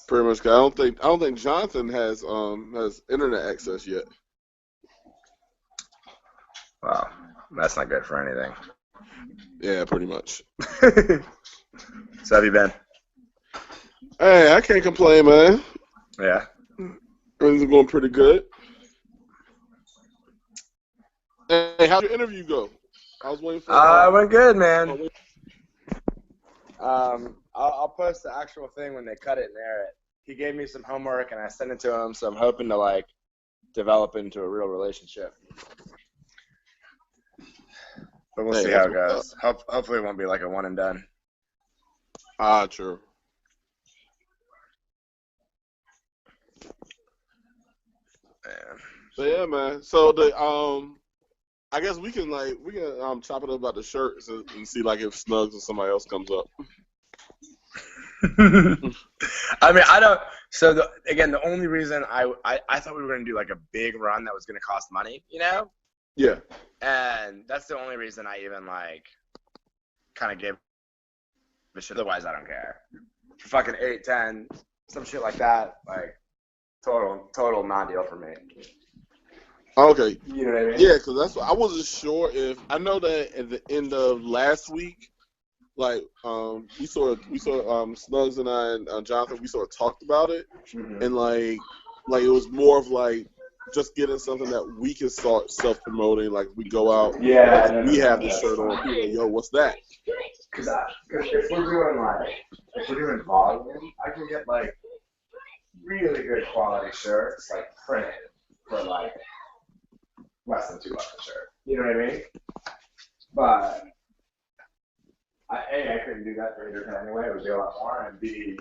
Pretty much. 'Cause I don't think Jonathan has internet access yet. Wow, that's not good for anything. Yeah, pretty much. So have you been? Hey, I can't complain, man. Yeah. Everything's going pretty good. Hey, how'd your interview go? I was waiting for. It went good, man. I'll post the actual thing when they cut it and air it. He gave me some homework and I sent it to him, so I'm hoping to like develop into a real relationship. But we'll see how it goes. Hopefully it won't be like a one and done. True. Man. But yeah, man. So I guess we can chop it up about the shirts and see like if Snugs or somebody else comes up. I mean, I don't. So the only reason I thought we were gonna do like a big run that was gonna cost money, you know? Yeah. And that's the only reason I even like kind of gave a shit. Otherwise, I don't care. For fucking 8, 10, some shit like that, like total non-deal for me. Okay. You know what I mean? Yeah, because that's what I wasn't sure if I know that at the end of last week, like we saw Snugs and I and Jonathan, we sort of talked about it, and like it was more of like just getting something that we can start self-promoting. Like we go out, we have the shirt on. People are like, yo, what's that? Because if we're doing volume, I can get like really good quality shirts, like printed for like less than $2 a shirt. You know what I mean? But I couldn't do that for either anyway. It would be a lot more, and B,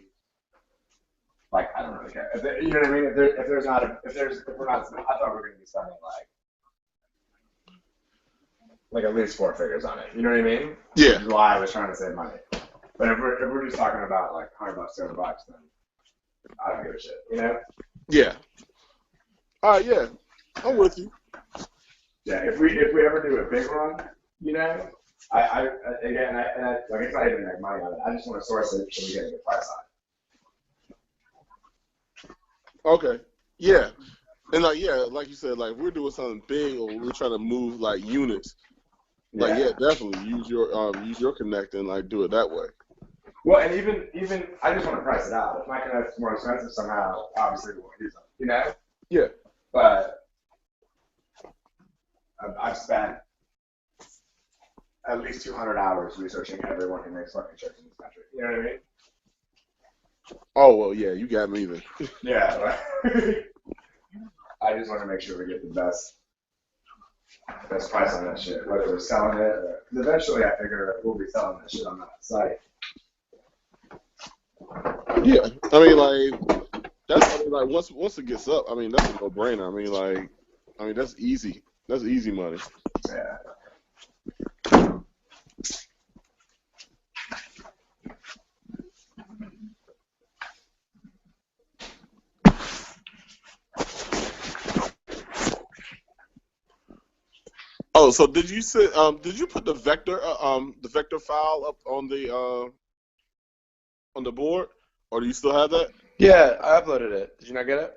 like I don't really care. You know what I mean? If we're not, I thought we were going to be spending like at least 4 figures on it. You know what I mean? Yeah. Which is why I was trying to save money. But if we're just talking about like $100, $200, then I don't give a shit. You know? Yeah. All right. Yeah. I'm with you. Yeah. If we ever do a big run, you know, I like it's not even make money on it. I just want to source it so we get a good price on it. Okay. Yeah. And like you said, like we're doing something big or we're trying to move like units. Like definitely use your connect and like do it that way. Well, and even I just want to price it out. If my connect's more expensive somehow, obviously we want to do something, you know? Yeah. But I've spent at least 200 hours researching everyone who makes fucking shirts in this country. You know what I mean? Oh well, yeah, you got me then. Yeah. I just want to make sure we get the best price on that shit, whether we're selling it or, because eventually I figure we'll be selling that shit on that site. Yeah, I mean like once it gets up, I mean that's a no-brainer. I mean that's easy. That's easy money. Yeah. Oh, so did you put the vector file up on the board, or do you still have that? Yeah, I uploaded it. Did you not get it?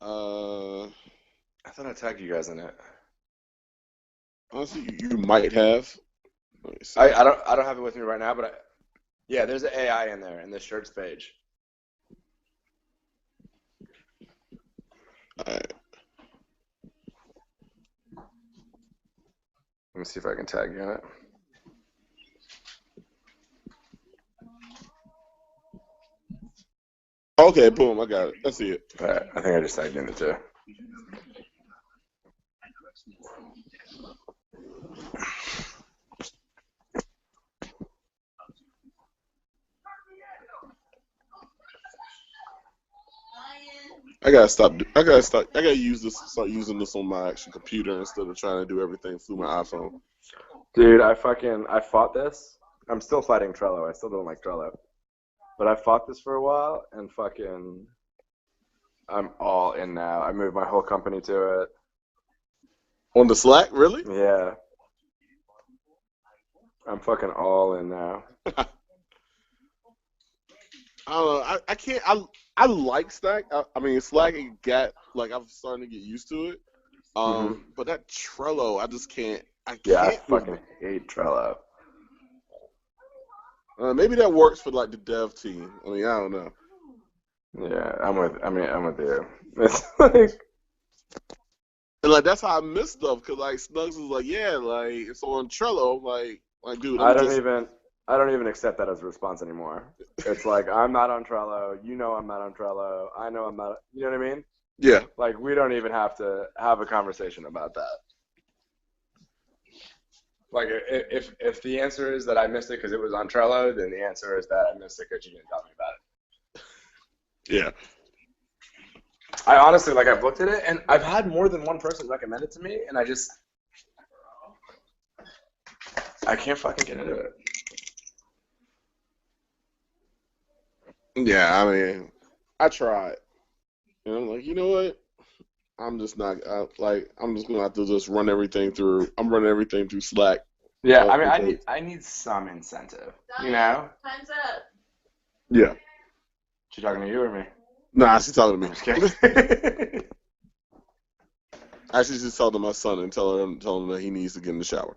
I thought I tagged you guys in it. Honestly, you might have. Let me see. I don't have it with me right now, but yeah, there's an AI in there in the shirts page. All right. Let me see if I can tag you in it. Okay, boom, I got it. I see it. All right, I think I just tagged you in it too. I gotta start. I gotta start using this on my actual computer instead of trying to do everything through my iPhone. Dude, I fought this. I'm still fighting Trello. I still don't like Trello. But I fought this for a while, and I'm all in now. I moved my whole company to it. On the Slack, really? Yeah. I'm fucking all in now. I don't know. I can't. I like Slack. I mean, Slack got like I'm starting to get used to it. But that Trello, I just can't. I Yeah, I can't. fucking hate Trello. Maybe that works for like the dev team. I mean, I don't know. Yeah, I'm with you. It's like, And like that's how I miss stuff because like Snugs was like, yeah, like it's on Trello. I'm like dude, I don't even accept that as a response anymore. It's like I'm not on Trello. You know I'm not on Trello. I know I'm not. You know what I mean? Yeah. Like we don't even have to have a conversation about that. Like if the answer is that I missed it because it was on Trello, then the answer is that I missed it because you didn't tell me about it. Yeah. I honestly, like, I've looked at it, and I've had more than one person recommend it to me, and I can't fucking get into it. Yeah, I mean, I tried. And I'm like, you know what? I'm just not I'm just gonna have to just run everything through. I'm running everything through Slack. Yeah, I mean, I need some incentive, you know? Time's up. Yeah. She talking to you or me? Nah, she's talking to me. I'm just kidding. Actually, she's talking to my son and telling him that he needs to get in the shower.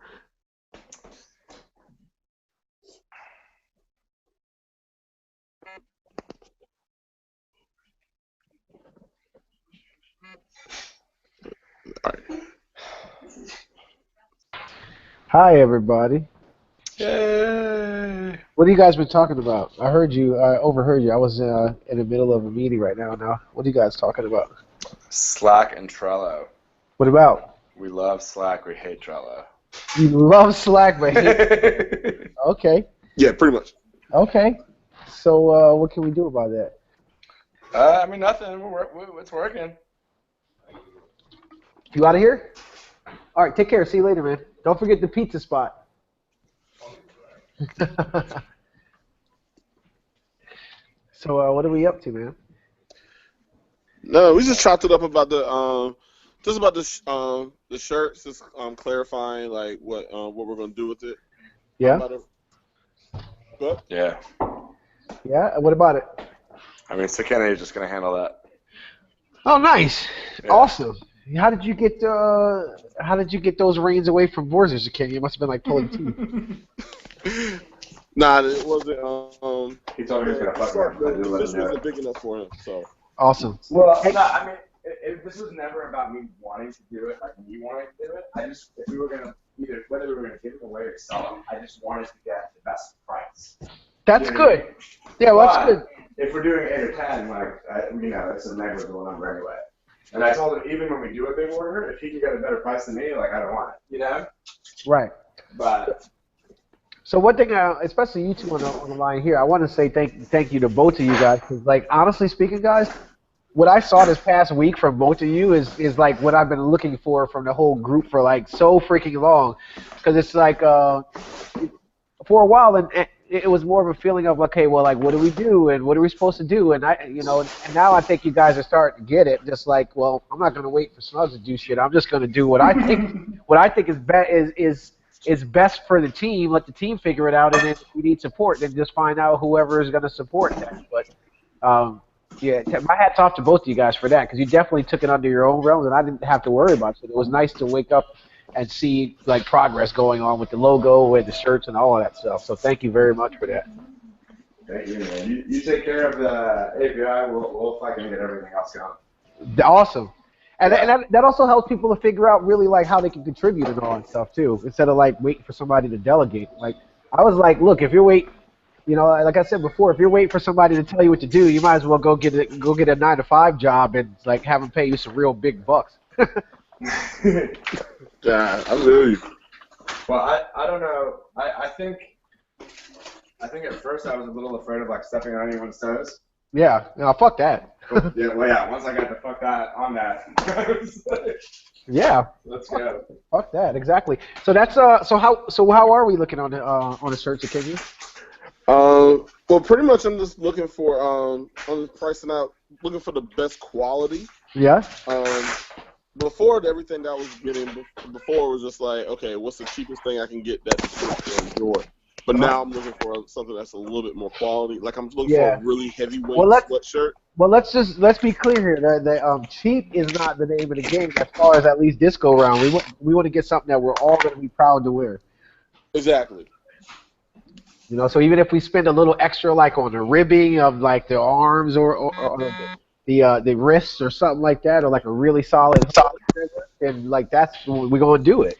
All right. Hi, everybody. Yay! What have you guys been talking about? I overheard you. I was in the middle of a meeting right now. What are you guys talking about? Slack and Trello. What about? We love Slack. We hate Trello. You love Slack, but hate. Okay. Yeah, pretty much. Okay. So, what can we do about that? I mean, nothing. It's working. You out of here? All right. Take care. See you later, man. Don't forget the pizza spot. So, what are we up to, man? No, we just chopped it up about the shirts, just clarifying like what we're gonna do with it. Yeah. But Yeah. Yeah. What about it? I mean, Sick Kennedy is just gonna handle that. Oh, nice. Yeah. Awesome. How did you get those reins away from Borzers, Kenny? It must have been like pulling teeth. Nah, it wasn't. He told me he was gonna fuck around. I The didn't let fish him do wasn't it. big enough for him. So Awesome. Well, no, I mean, this was never about me wanting to do it, like me wanting to do it. I just, if we were gonna whether we were gonna give them away or sell them, I just wanted to get the best price. That's You know what I good. mean? Yeah, well, that's But good. if we're doing 8 or 10, like, it's a negligible number anyway. And I told him, even when we do a big order, if he can get a better price than me, like, I don't want it, you know? Right. But So one thing, especially you two on the line here, I want to say thank you to both of you guys, because like honestly speaking, guys, what I saw this past week from both of you is like what I've been looking for from the whole group for like so freaking long, because it's like for a while and it was more of a feeling of okay, well, like what do we do and what are we supposed to do, and and now I think you guys are starting to get it. Just like, well, I'm not going to wait for Snugs to do shit. I'm just going to do what I think is best for the team. Let the team figure it out, and then if we need support, then just find out whoever is going to support that. But yeah, my hat's off to both of you guys for that, because you definitely took it under your own realms, and I didn't have to worry about it. It was nice to wake up and see like progress going on with the logo, with the shirts, and all of that stuff. So thank you very much for that. thank you, man. You take care of the API, we'll fucking get everything else going. Awesome. And that also helps people to figure out really like how they can contribute and all that stuff too, instead of like waiting for somebody to delegate. Like I was like, look, if you're like I said before, if you're waiting for somebody to tell you what to do, you might as well go get a 9-to-5 job and like have them pay you some real big bucks. yeah, I feel you. Well, I don't know. I think at first I was a little afraid of like stepping on anyone's toes. Yeah, no, fuck that. Yeah, once I got the fuck that on that, I was like, yeah, let's go. Fuck that, exactly. So that's so how are we looking on the search occasion? Well, pretty much I'm just looking for I'm pricing out, looking for the best quality. Yeah. Before everything that I was getting before was just like, okay, what's the cheapest thing I can get that people can enjoy? But now I'm looking for something that's a little bit more quality. Like I'm looking for Yeah. a really heavyweight Well, sweatshirt. let's be clear here. The cheap is not the name of the game as far as at least this go round. We want to get something that we're all going to be proud to wear. Exactly. You know, so even if we spend a little extra, like on the ribbing of like the arms or the wrists or something like that, or like a really solid, then like that's we're gonna do it.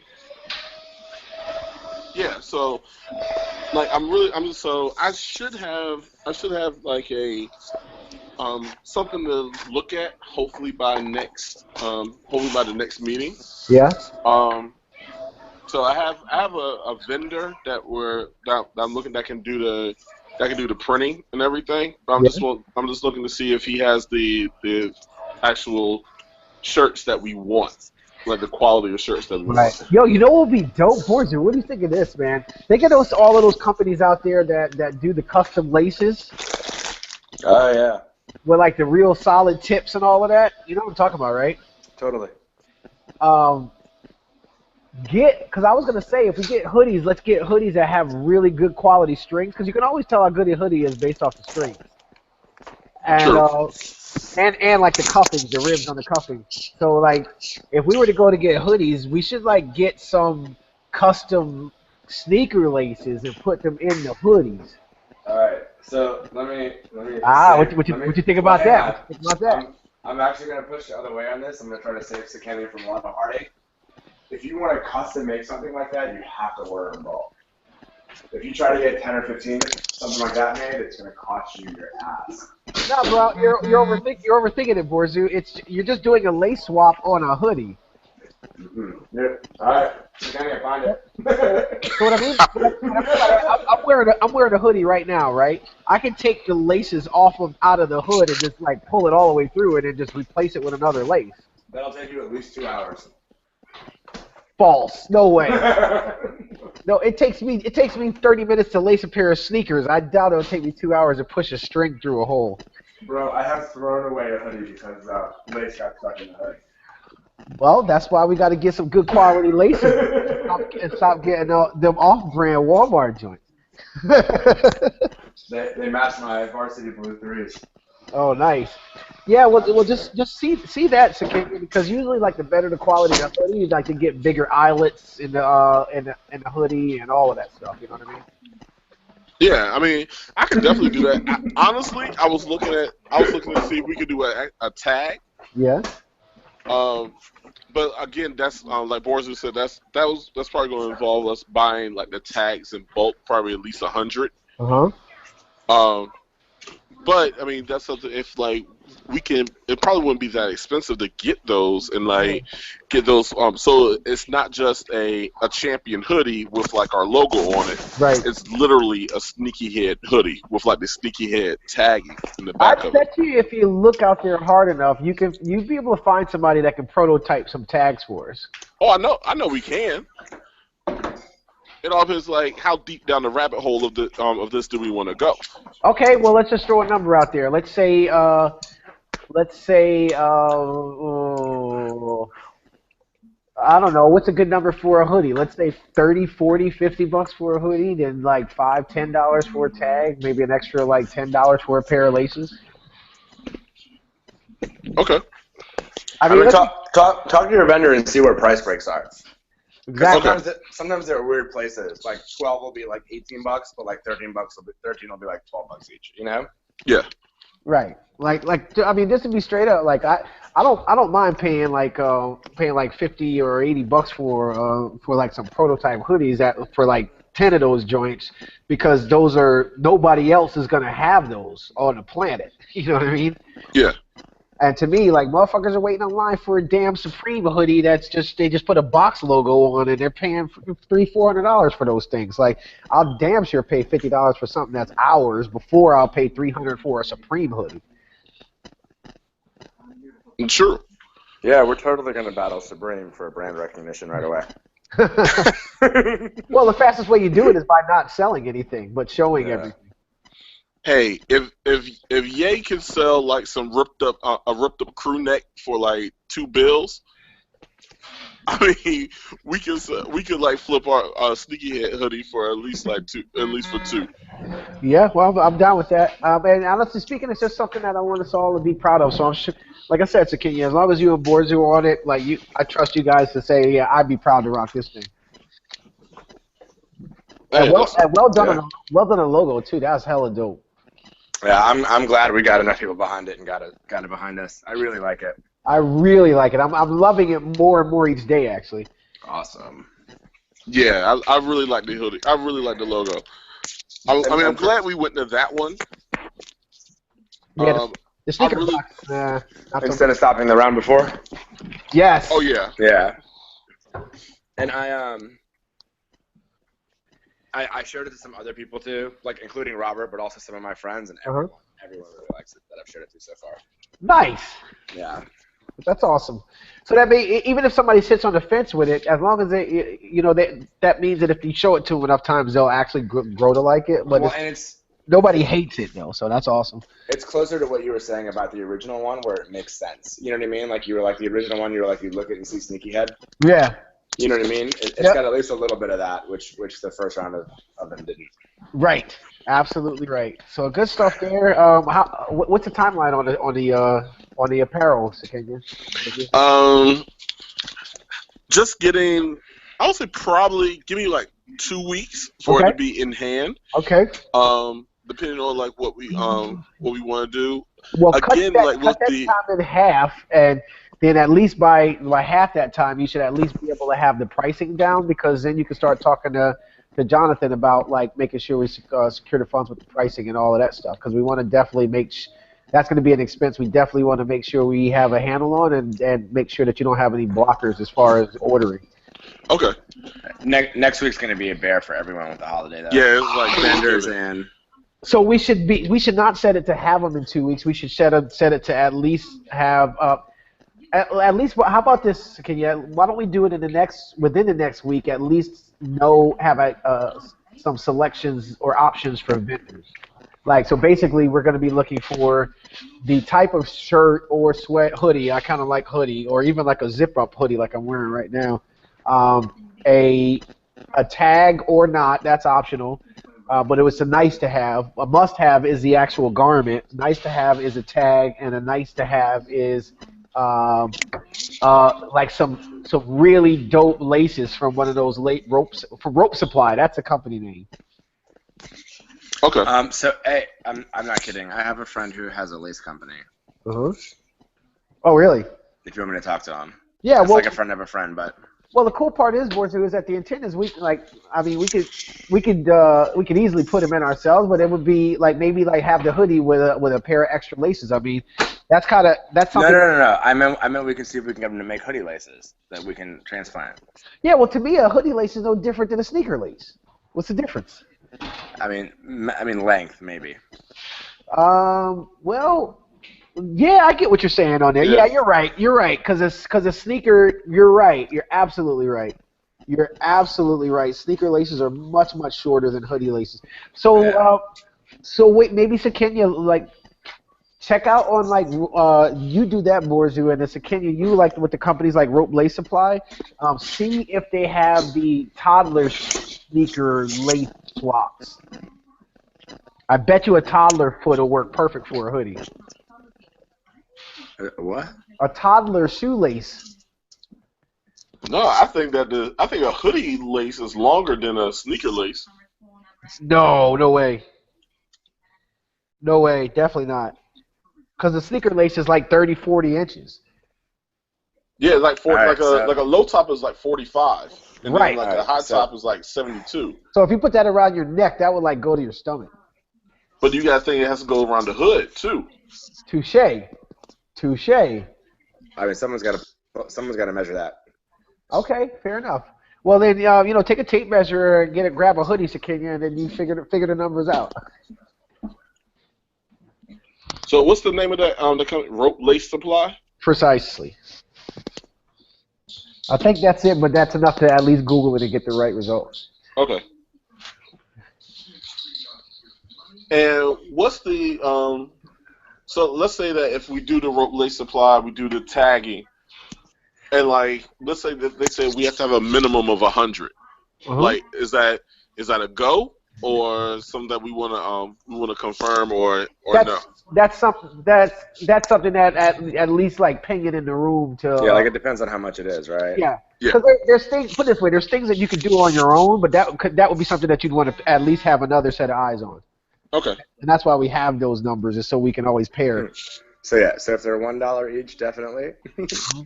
Yeah. So like so I should have like a something to look at hopefully by the next meeting. Yeah. So I have a vendor that I'm looking that can do the printing and everything. But Yeah. I'm just looking to see if he has the actual shirts that we want, like the quality of shirts that we Right. want. Yo, you know what would be dope, Borzu? What do you think of this, man? Think of all of those companies out there that do the custom laces Oh yeah, with like the real solid tips and all of that. You know what I'm talking about, right? totally. Um, because I was gonna say if we get hoodies, let's get hoodies that have really good quality strings, because you can always tell how good a hoodie is based off the strings. And True. and like the cuffings, the ribs on the cuffings. So like, if we were to go to get hoodies, we should like get some custom sneaker laces and put them in the hoodies. All right, so let me. What you think about that? What you think about that? I'm actually gonna push the other way on this. I'm gonna try to save Sakani from a lot of heartache. If you want to custom make something like that, you have to order in bulk. If you try to get 10 or 15, something like that made, it's gonna cost you your ass. No, bro, you're overthinking it, Borzu. You're just doing a lace swap on a hoodie. Mm-hmm. Yeah. All right, Sakani, find it. So what I mean, I'm wearing a hoodie right now, right? I can take the laces out of the hood and just like pull it all the way through it and just replace it with another lace. That'll take you at least 2 hours. False. No way. No, it takes me 30 minutes to lace a pair of sneakers. I doubt it'll take me 2 hours to push a string through a hole. Bro, I have thrown away a hoodie because lace got stuck in the hood. Well, that's why we got to get some good quality laces and stop getting them off-brand Walmart joints. They match my varsity blue threes. Oh, nice. Yeah, well, just see that, Sakina, because usually like the better the quality of the hoodie, you like to get bigger eyelets in the hoodie and all of that stuff. You know what I mean? Yeah, I mean, I could definitely do that. Honestly, I was looking to see if we could do a tag. Yeah. But again, that's like Boris said. That's probably going to involve us buying like the tags in bulk, probably at least 100. But I mean, that's something. If like we can, it probably wouldn't be that expensive to get those and like get those. So it's not just a champion hoodie with like our logo on it. Right. It's literally a Sneakyhead hoodie with like the Sneakyhead tagging in the back I of it. bet you if you look out there hard enough, you'd be able to find somebody that can prototype some tags for us. Oh, I know we can. It all depends like how deep down the rabbit hole of this do we want to go. Okay, well let's just throw a number out there. Let's say I don't know, what's a good number for a hoodie? Let's say 30, 40, 50 bucks for a hoodie, then like $5, $10 for a tag, maybe an extra like $10 for a pair of laces. Okay. I mean, talk to your vendor and see where price breaks are. Exactly. Sometimes they're weird places. Like 12 will be like $18, but like 13 will be like $12 each. You know? Yeah. Right. Like I mean, just to be straight up, like I don't mind paying like 50 or 80 bucks for like some prototype hoodies for like 10 of those joints, because nobody else is gonna have those on the planet. You know what I mean? Yeah. And to me, like, motherfuckers are waiting online for a damn Supreme hoodie they just put a box logo on it. They're paying $300-$400 for those things. Like, I'll damn sure pay $50 for something that's ours before I'll pay $300 for a Supreme hoodie. True. Yeah, we're totally going to battle Supreme for brand recognition right away. Well, the fastest way you do it is by not selling anything, but showing everything. Hey, if Ye can sell like some a ripped up crew neck for like $2 bills, I mean, we could like flip our sneaky head hoodie for at least for two. Yeah, well, I'm down with that. And honestly speaking, it's just something that I want us all to be proud of. So I'm sure, like I said, Sakinya, as long as you and Borzu are on it, like you, I trust you guys to say, yeah, I'd be proud to rock this thing. And Hey, listen, Yeah. well done on logo too. That's hella dope. Yeah, I'm glad we got enough people behind it and got it behind us. I really like it. I really like it. I'm loving it more and more each day, actually. Awesome. yeah, I really like the hoodie. I really like the logo. I mean, I'm glad we went to that one. Yeah, Um, the I sneaker really, box. Not so Instead much. of stopping the round before. Yes. oh yeah, Yeah. And I showed it to some other people too, like including Robert, but also some of my friends, and Uh-huh. everyone really likes it that I've showed it to so far. Nice. Yeah. That's awesome. So that even if somebody sits on the fence with it, as long as they, that means that if you show it to them enough times, they'll actually grow to like it. But Well, and nobody hates it though, so that's awesome. it's closer to what you were saying about the original one, where it makes sense. You know what I mean? Like you were like the original one, you were like you look at it and see Sneakyhead. Yeah. You know what I mean? It's Yep. got at least a little bit of that, which the first round of them didn't. Right. Absolutely right. So good stuff there. What's the timeline on the apparel, Sakenya? um, just getting. I would say probably give me like 2 weeks for it Okay. to be in hand. Okay. Depending on like what we want to do. Well, Again, like cut with that the time in half, and then at least by half that time, you should at least be able to have the pricing down, because then you can start talking to Jonathan about like making sure we secure the funds with the pricing and all of that stuff, because we want to definitely that's going to be an expense we definitely want to make sure we have a handle on, and make sure that you don't have any blockers as far as ordering. okay. Next week's gonna be a bear for everyone with the holiday though. Yeah, it's like Vendors Thanksgiving. and So we should not set it to have them in 2 weeks. We should set it to at least have at least. How about this? Why don't we do it within the next week? At least have some selections or options for vendors. Like, so basically, we're going to be looking for the type of shirt or sweat hoodie. I kind of like hoodie, or even like a zip up hoodie, like I'm wearing right now. A tag or not, that's optional. But it was a nice to have. A must have is the actual garment. Nice to have is a tag, and a nice to have is like some really dope laces from one of those late ropes from Rope Supply. That's a company name. Okay. So hey, I'm not kidding. I have a friend who has a lace company. Uh-huh. Oh, really? If you want me to talk to him. Yeah. It's Well, like a friend of a friend, but well, the cool part is, Borzu, is that the intent is we could easily put them in ourselves, but it would be like maybe like have the hoodie with a pair of extra laces. I mean, that's no, something. no. I meant we can see if we can get them to make hoodie laces that we can transplant. Yeah. Well, to me, a hoodie lace is no different than a sneaker lace. What's the difference? I mean length maybe. Well, yeah, I get what you're saying on there. Yeah, Yeah. you're right. You're right. Because a sneaker, you're right. You're absolutely right. You're absolutely right. Sneaker laces are much, much shorter than hoodie laces. So, Yeah. so wait, maybe Sakenya, like, check out on like you do that, Borzu, and then Sakenya, you like with the companies like Rope Lace Supply. See if they have the toddler sneaker lace swaps. I bet you a toddler foot will work perfect for a hoodie. What? A toddler shoelace. No, I think a hoodie lace is longer than a sneaker lace. No, no way. No way, definitely not. Because the sneaker lace is like 30, 40 inches. Yeah, All right, like a low top is like 45, and Right. then like a Alright, high so- top is like 72. So if you put that around your neck, that would like go to your stomach. But you gotta think it has to go around the hood too. Touche. Touche. I mean, someone's got to measure that. Okay, fair enough. Well then, take a tape measure and grab a hoodie, Sakenya, and then you figure the numbers out. So what's the name of that the company? Rope Lace Supply? Precisely. I think that's it, but that's enough to at least Google it and get the right results. Okay. And what's the so let's say that if we do the Rope Lace Supply, we do the tagging. and like let's say that they say we have to have a minimum of 100. Like, is that a go or something that we want to confirm or no? That's something something that at least like ping it in the room to. Yeah, like it depends on how much it is, right? Yeah. Yeah. Because there's things. Put it this way, there's things that you could do on your own, but that would be something that you'd want to at least have another set of eyes on. Okay. And that's why we have those numbers, is so we can always pair it. So yeah, so if they're $1 each, definitely.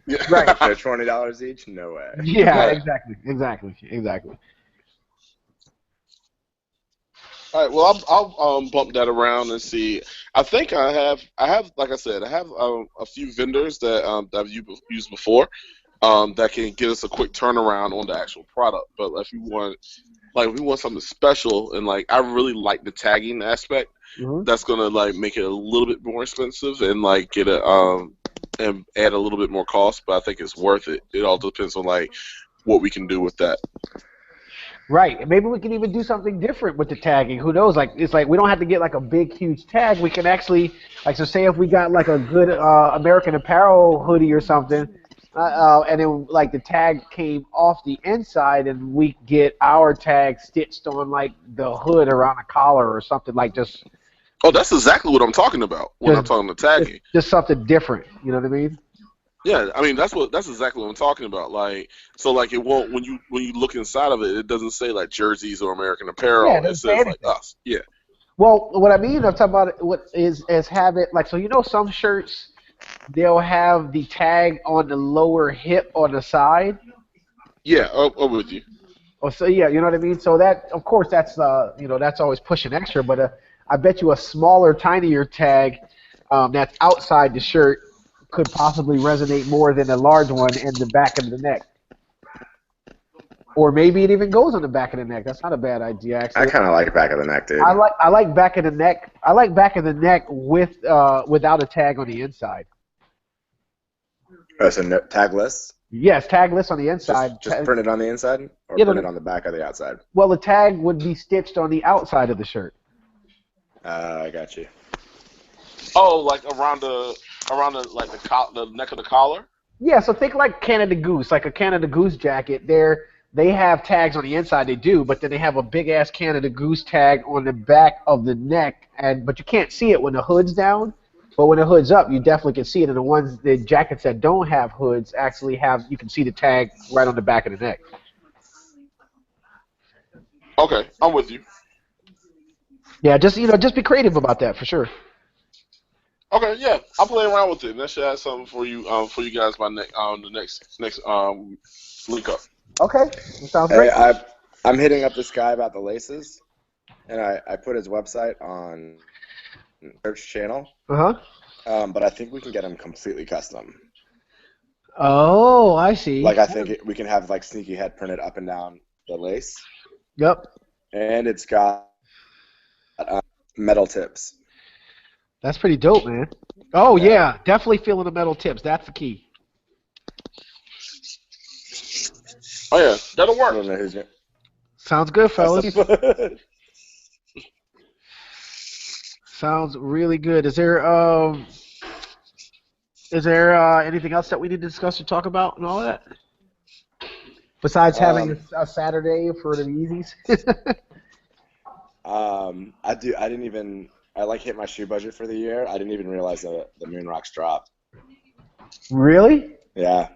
Yeah. Right. If they're $20 each, no way. Yeah, Right. exactly. All right. Well, I'll bump that around and see. I think I have like I said, I have a few vendors that I've used before that can get us a quick turnaround on the actual product. But if we want something special, and like I really like the tagging aspect, that's gonna like make it a little bit more expensive and like get it and add a little bit more cost. But I think it's worth it. It all depends on like what we can do with that. Right. And maybe we can even do something different with the tagging. Who knows? Like it's like we don't have to get like a big, huge tag. We can actually so say if we got like a good American Apparel hoodie or something, and then like the tag came off the inside, and we get our tag stitched on like the hood around the collar or something like just. Oh, that's exactly what I'm talking about when I'm talking about tagging. Just something different. You know what I mean? Yeah, I mean that's exactly what I'm talking about. Like, so like it won't when you look inside of it, it doesn't say like jerseys or American Apparel. Yeah, it says like us. Yeah. Well, what I mean, I'm talking about what is have it like so. You know, some shirts they'll have the tag on the lower hip on the side. Yeah, I'm with you. Oh, so yeah, you know what I mean. So that, of course, that's that's always pushing extra. But I bet you a smaller, tinier tag that's outside the shirt could possibly resonate more than a large one in the back of the neck. Or maybe it even goes on the back of the neck. That's not a bad idea, actually. I kind of like back of the neck, dude. I like back of the neck. I like back of the neck with without a tag on the inside. Oh, so no, tagless? Yes, tagless on the inside. Just print it on the inside, or print it on the back or the outside? Well, the tag would be stitched on the outside of the shirt. I got you. Oh, like around the neck of the collar. Yeah, so think like Canada Goose, like a Canada Goose jacket. They have tags on the inside, they do, but then they have a big ass Canada Goose tag on the back of the neck, but you can't see it when the hood's down. But when the hood's up, you definitely can see it. And the jackets that don't have hoods actually you can see the tag right on the back of the neck. Okay, I'm with you. Yeah, just be creative about that for sure. Okay, yeah, I'll play around with it. And that should have something for you guys by the next link up. Okay, that sounds great. I'm hitting up this guy about the laces, and I put his website on search channel. But I think we can get him completely custom. Oh, I see. Like I think we can have like Sneakyhead printed up and down the lace. Yep. And it's got metal tips. That's pretty dope, man. Oh yeah, definitely feeling the metal tips. That's the key. Oh yeah, that'll work. I don't know who's gonna... Sounds good, fellas. Sounds really good. Is there anything else that we need to discuss or talk about and all that? Besides having a Saturday for the Yeezys? I like hit my shoe budget for the year. I didn't even realize that the Moon Rocks dropped. Really? Yeah.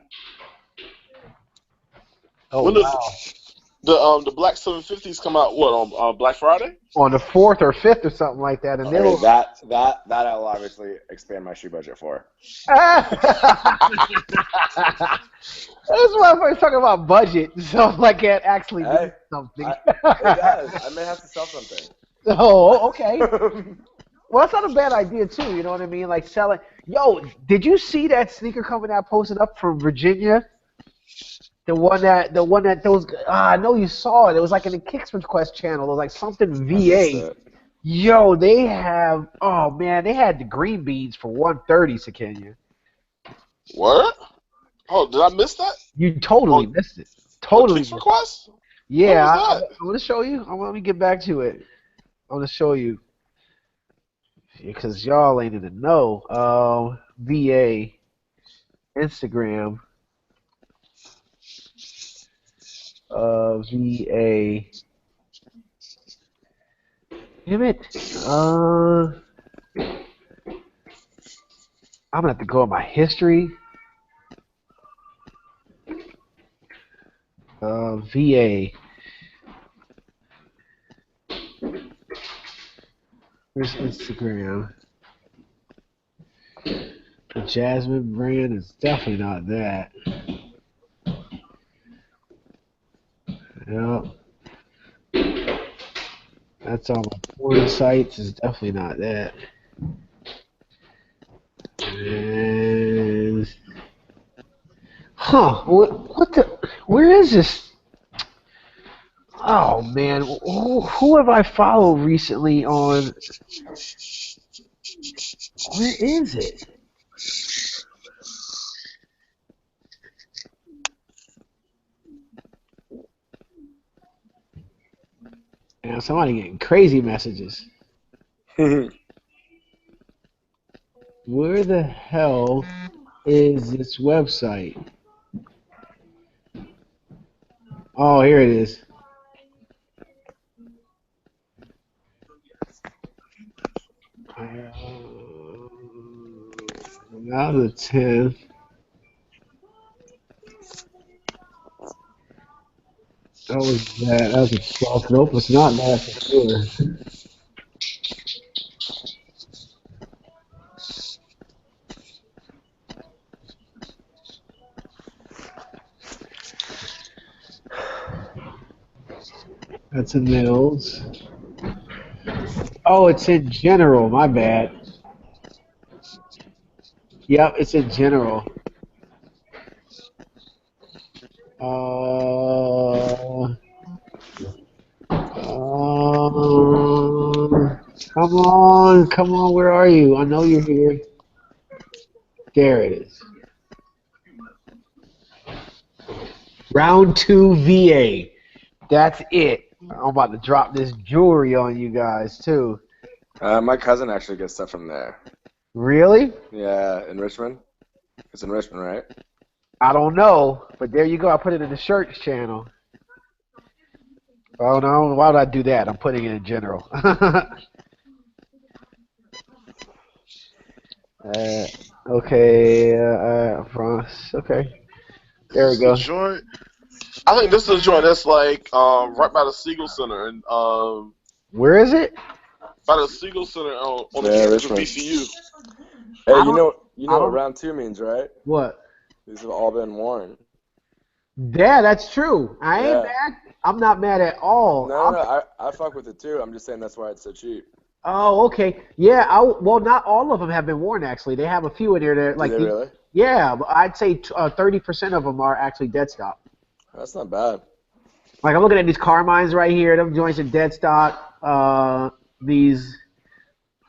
Oh, when wow. The Black 750s come out on Black Friday? On the 4th or 5th or something like that, and that I'll obviously expand my shoe budget for. This motherfucker's talking about budget, so like it actually means something. It does. I may have to sell something. Oh, okay. Well, that's not a bad idea too. You know what I mean? Like selling. Yo, did you see that sneaker company I posted up from Virginia? The one that those. I know you saw it. It was like in the Kicks Request channel. It was like something VA. Yo, they have. Oh man, they had the green beans for $130, Sakenya. What? Oh, did I miss that? You totally missed it. Totally. Kicks Request? Yeah, I'm gonna show you. Let me get back to it. I'm gonna show you. Because y'all ain't in the know. VA Instagram. VA. Damn it. I'm gonna have to go on my history. VA. Where's Instagram? The Jasmine brand is definitely not that. Yep. That's on my porn sites. Is definitely not that. And what the? Where is this? Oh man, who have I followed recently on? Where is it? Now somebody getting crazy messages. Where the hell is this website? Oh, here it is. Now the 10th. That was that. That was a 12th. Nope, it's not that for sure. That's in Mills. Oh, it's in general. My bad. Yep, it's in general. Come on, where are you? I know you're here. There it is. Round 2 VA. That's it. I'm about to drop this jewelry on you guys, too. My cousin actually gets stuff from there. Really? Yeah, in Richmond. It's in Richmond, right? I don't know, but there you go. I put it in the shirts channel. Oh, no. Why would I do that? I'm putting it in general. Okay. France. Okay. There we go. Joint. I think this is a joint that's like right by the Siegel Center and Where is it? by the Siegel Center on the Yeah, campus of Richmond. VCU. Hey, I you don't- know what round 2 means, right? What? These have all been worn. Yeah, that's true. I ain't Yeah. mad. I'm not mad at all. No, I fuck with it too. I'm just saying that's why it's so cheap. Oh, okay. Yeah, well, not all of them have been worn, actually. They have a few in there that, like, Do they really? yeah, but I'd say 30% of them are actually dead stock. That's not bad. Like, I'm looking at these Carmines right here. Them joints are dead stock.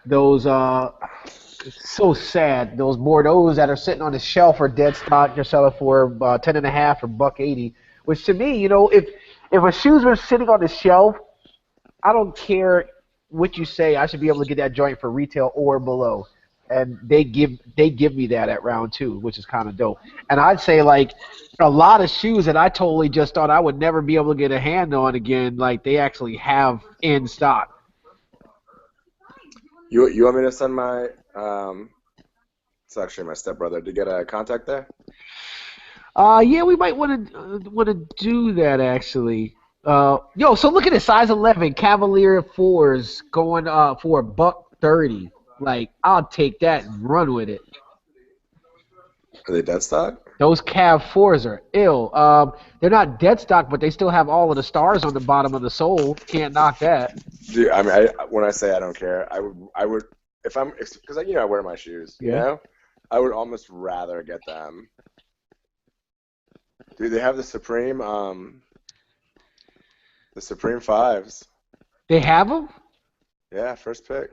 Those, it's so sad. Those Bordeaux's that are sitting on the shelf are dead stock. They're selling for 10.5 or $1.80. Which to me, if a shoe's been sitting on the shelf, I don't care what you say. I should be able to get that joint for retail or below, and they give me that at round 2, which is kind of dope. And I'd say like a lot of shoes that I totally just thought I would never be able to get a hand on again, like they actually have in stock. You want me to send my it's actually my stepbrother to get a contact there? Yeah, we might want to do that actually. Yo, so look at this, size 11 Cavalier 4s going for $130. Like, I'll take that and run with it. Are they dead stock? Those Cav 4s are ill. They're not dead stock, but they still have all of the stars on the bottom of the sole. Can't knock that. Dude, I mean, when I say I don't care, I would if I'm because I wear my shoes. You Yeah. know, I would almost rather get them. Dude, they have the Supreme 5s. They have them? Yeah, first pick.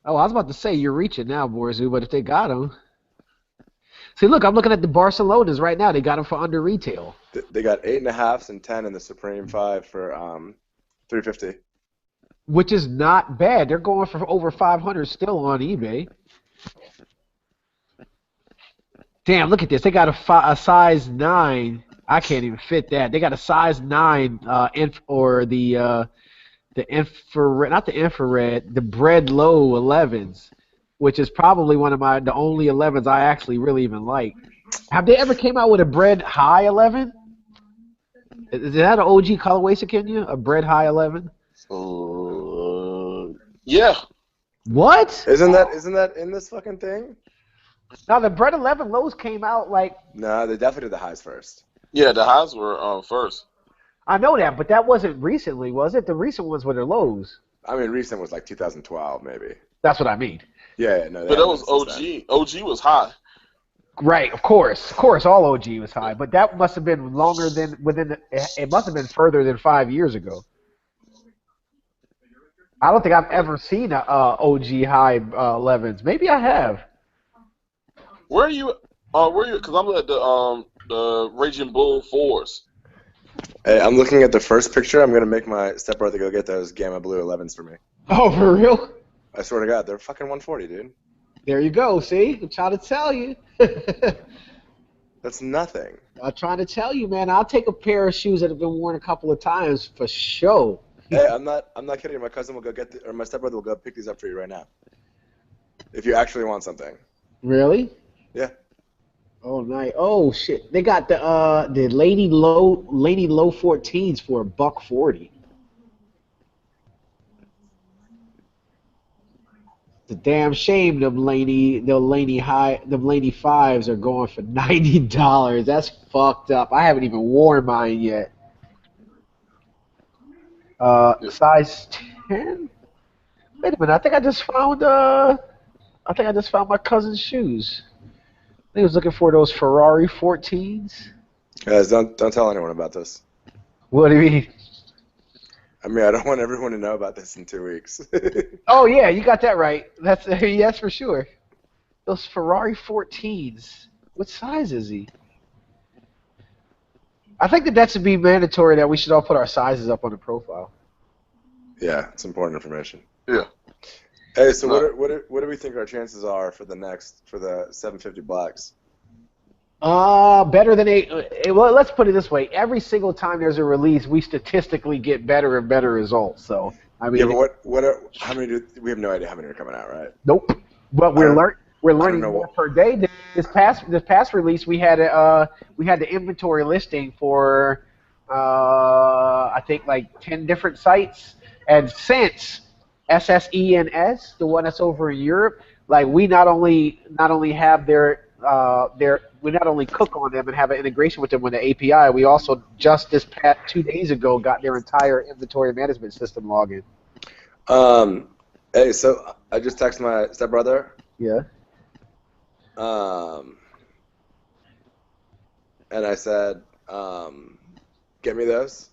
Oh, I was about to say you're reaching now, Borzu, but if they got them. See, look, I'm looking at the Barcelonas right now. They got them for under retail. They got 8.5s and 10 in the Supreme 5 for $350. Which is not bad. They're going for over 500 still on eBay. Damn, look at this. They got a size 9. I can't even fit that. They got a size 9 or the infrared, not the infrared, the bread low 11s, which is probably one of the only 11s I actually really even like. Have they ever came out with a bread high 11? Is that an OG colorway, Kenya? A bread high 11? Yeah. What? Isn't that in this fucking thing? Now the bread 11 lows came out like. No, they definitely did the highs first. Yeah, the highs were first. I know that, but that wasn't recently, was it? The recent ones were the lows. I mean, recent was like 2012, maybe. That's what I mean. Yeah, no. But that was OG. OG was high. Right, of course, all OG was high, but that must have been longer than it must have been further than 5 years ago. I don't think I've ever seen a OG high 11s. Maybe I have. Where are you? Because I'm at the Raging Bull 4s. Hey, I'm looking at the first picture. I'm gonna make my stepbrother go get those Gamma Blue 11s for me. Oh, for real? I swear to God, they're fucking 140, dude. There you go. See, I'm trying to tell you. That's nothing. I'm trying to tell you, man. I'll take a pair of shoes that have been worn a couple of times for sure. Hey, I'm not kidding. My cousin will go or my stepbrother will go pick these up for you right now. If you actually want something. Really? Yeah. Oh, nice. Oh shit! They got the Lady Low 14s for $140. It's a damn shame them Lady 5s are going for $90. That's fucked up. I haven't even worn mine yet. Size 10. Wait a minute. I think I just found my cousin's shoes. He was looking for those Ferrari 14s. Guys, don't tell anyone about this. What do you mean? I mean, I don't want everyone to know about this in 2 weeks. Oh yeah, you got that right. That's for sure. Those Ferrari 14s. What size is he? I think that should be mandatory. That we should all put our sizes up on the profile. Yeah, it's important information. Yeah. Hey, so what do we think our chances are for the 750 blacks? Better than well, let's put it this way: every single time there's a release, we statistically get better and better results. So I mean, yeah, but how many we have no idea how many are coming out, right? Nope. But we're learning more per day. This past release, we had the inventory listing for I think like 10 different sites, and since SSENS, the one that's over in Europe, like we not only have we not only cook on them and have an integration with them with the API, we also just this past 2 days ago got their entire inventory management system login. Hey, so I just texted my stepbrother. Yeah. And I said, get me those.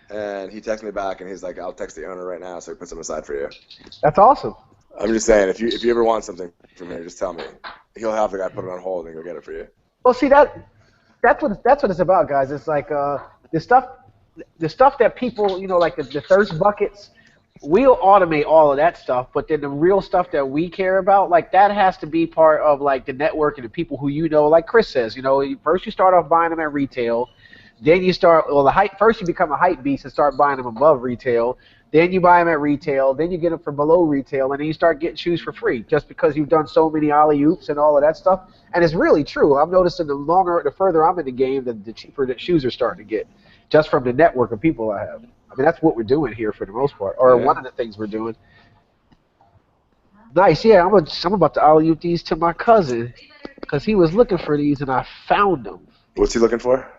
And he texted me back, and he's like, I'll text the owner right now, so he puts them aside for you. That's awesome. I'm just saying, if you ever want something from me, just tell me. He'll have the guy put it on hold and go get it for you. Well, see that's what it's about, guys. It's like the stuff that people, like the thirst buckets. We'll automate all of that stuff, but then the real stuff that we care about, like that has to be part of like the network and the people who like Chris says, first you start off buying them at retail, then you start first you become a hype beast and start buying them above retail, then you buy them at retail, then you get them for below retail, and then you start getting shoes for free just because you've done so many alley-oops and all of that stuff. And it's really true. I'm noticing the further I'm in the game, the cheaper the shoes are starting to get, just from the network of people I have. I mean, that's what we're doing here for the most part, or one of the things we're doing. Nice, yeah. I'm about to alley-oop these to my cousin because he was looking for these and I found them. What's he looking for?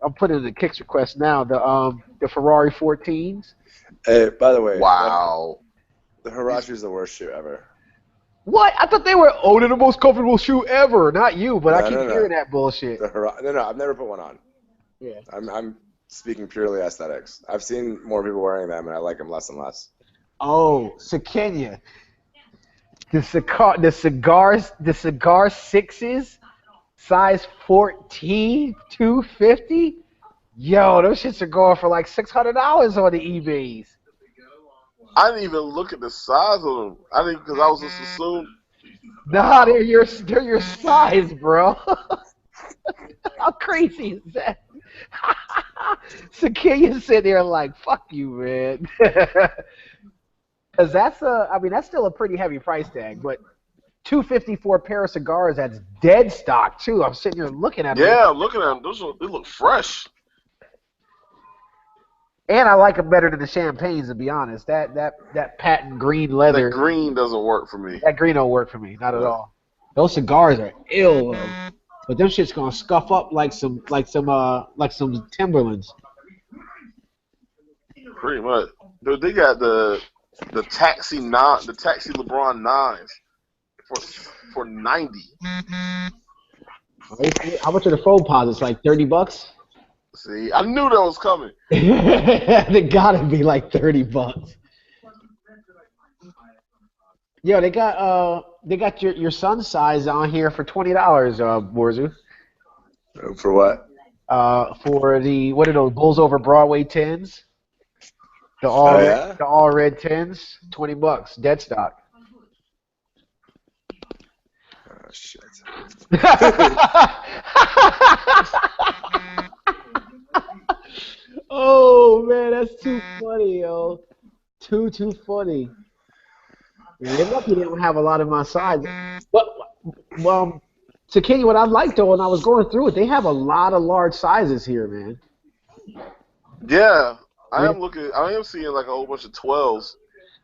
I'm putting in the kicks request now. The Ferrari 14s. Hey, by the way, wow, the Hirashi's the worst shoe ever. What? I thought they're the most comfortable shoe ever. Not you, but I keep hearing that bullshit. No, I've never put one on. Yeah. I'm speaking purely aesthetics. I've seen more people wearing them, and I like them less and less. Oh, so Kenya. The cigar sixes, size 14, $250. Yo, those shits are going for like $600 on the eBays. I didn't even look at the size of them. I didn't, because I was just assuming. Nah, they're your size, bro. How crazy is that? Sakia's sitting there like, fuck you, man. Because that's still a pretty heavy price tag, but 250 for a pair of cigars that's dead stock too. I'm sitting here looking at them. Yeah, I'm looking at them. They look fresh. And I like them better than the champagnes, to be honest. That patent green leather. That green doesn't work for me. That green don't work for me, not at all. Those cigars are ill, though. But them shit's gonna scuff up like some Timberlands. Pretty much. Dude, they got the taxi LeBron 9s for $90. How much are the foam posits? Like $30? See, I knew that was coming. They gotta be like $30. Yo, they got your son's size on here for $20, Borzu. For what? For what are those Bulls Over Broadway tins? The all red tins, $20, dead stock. Oh shit. Oh man, that's too funny, yo. Too funny. They're lucky they don't have a lot of my size. But to Kenny, what I liked though when I was going through it, they have a lot of large sizes here, man. Yeah, I am seeing like a whole bunch of 12s.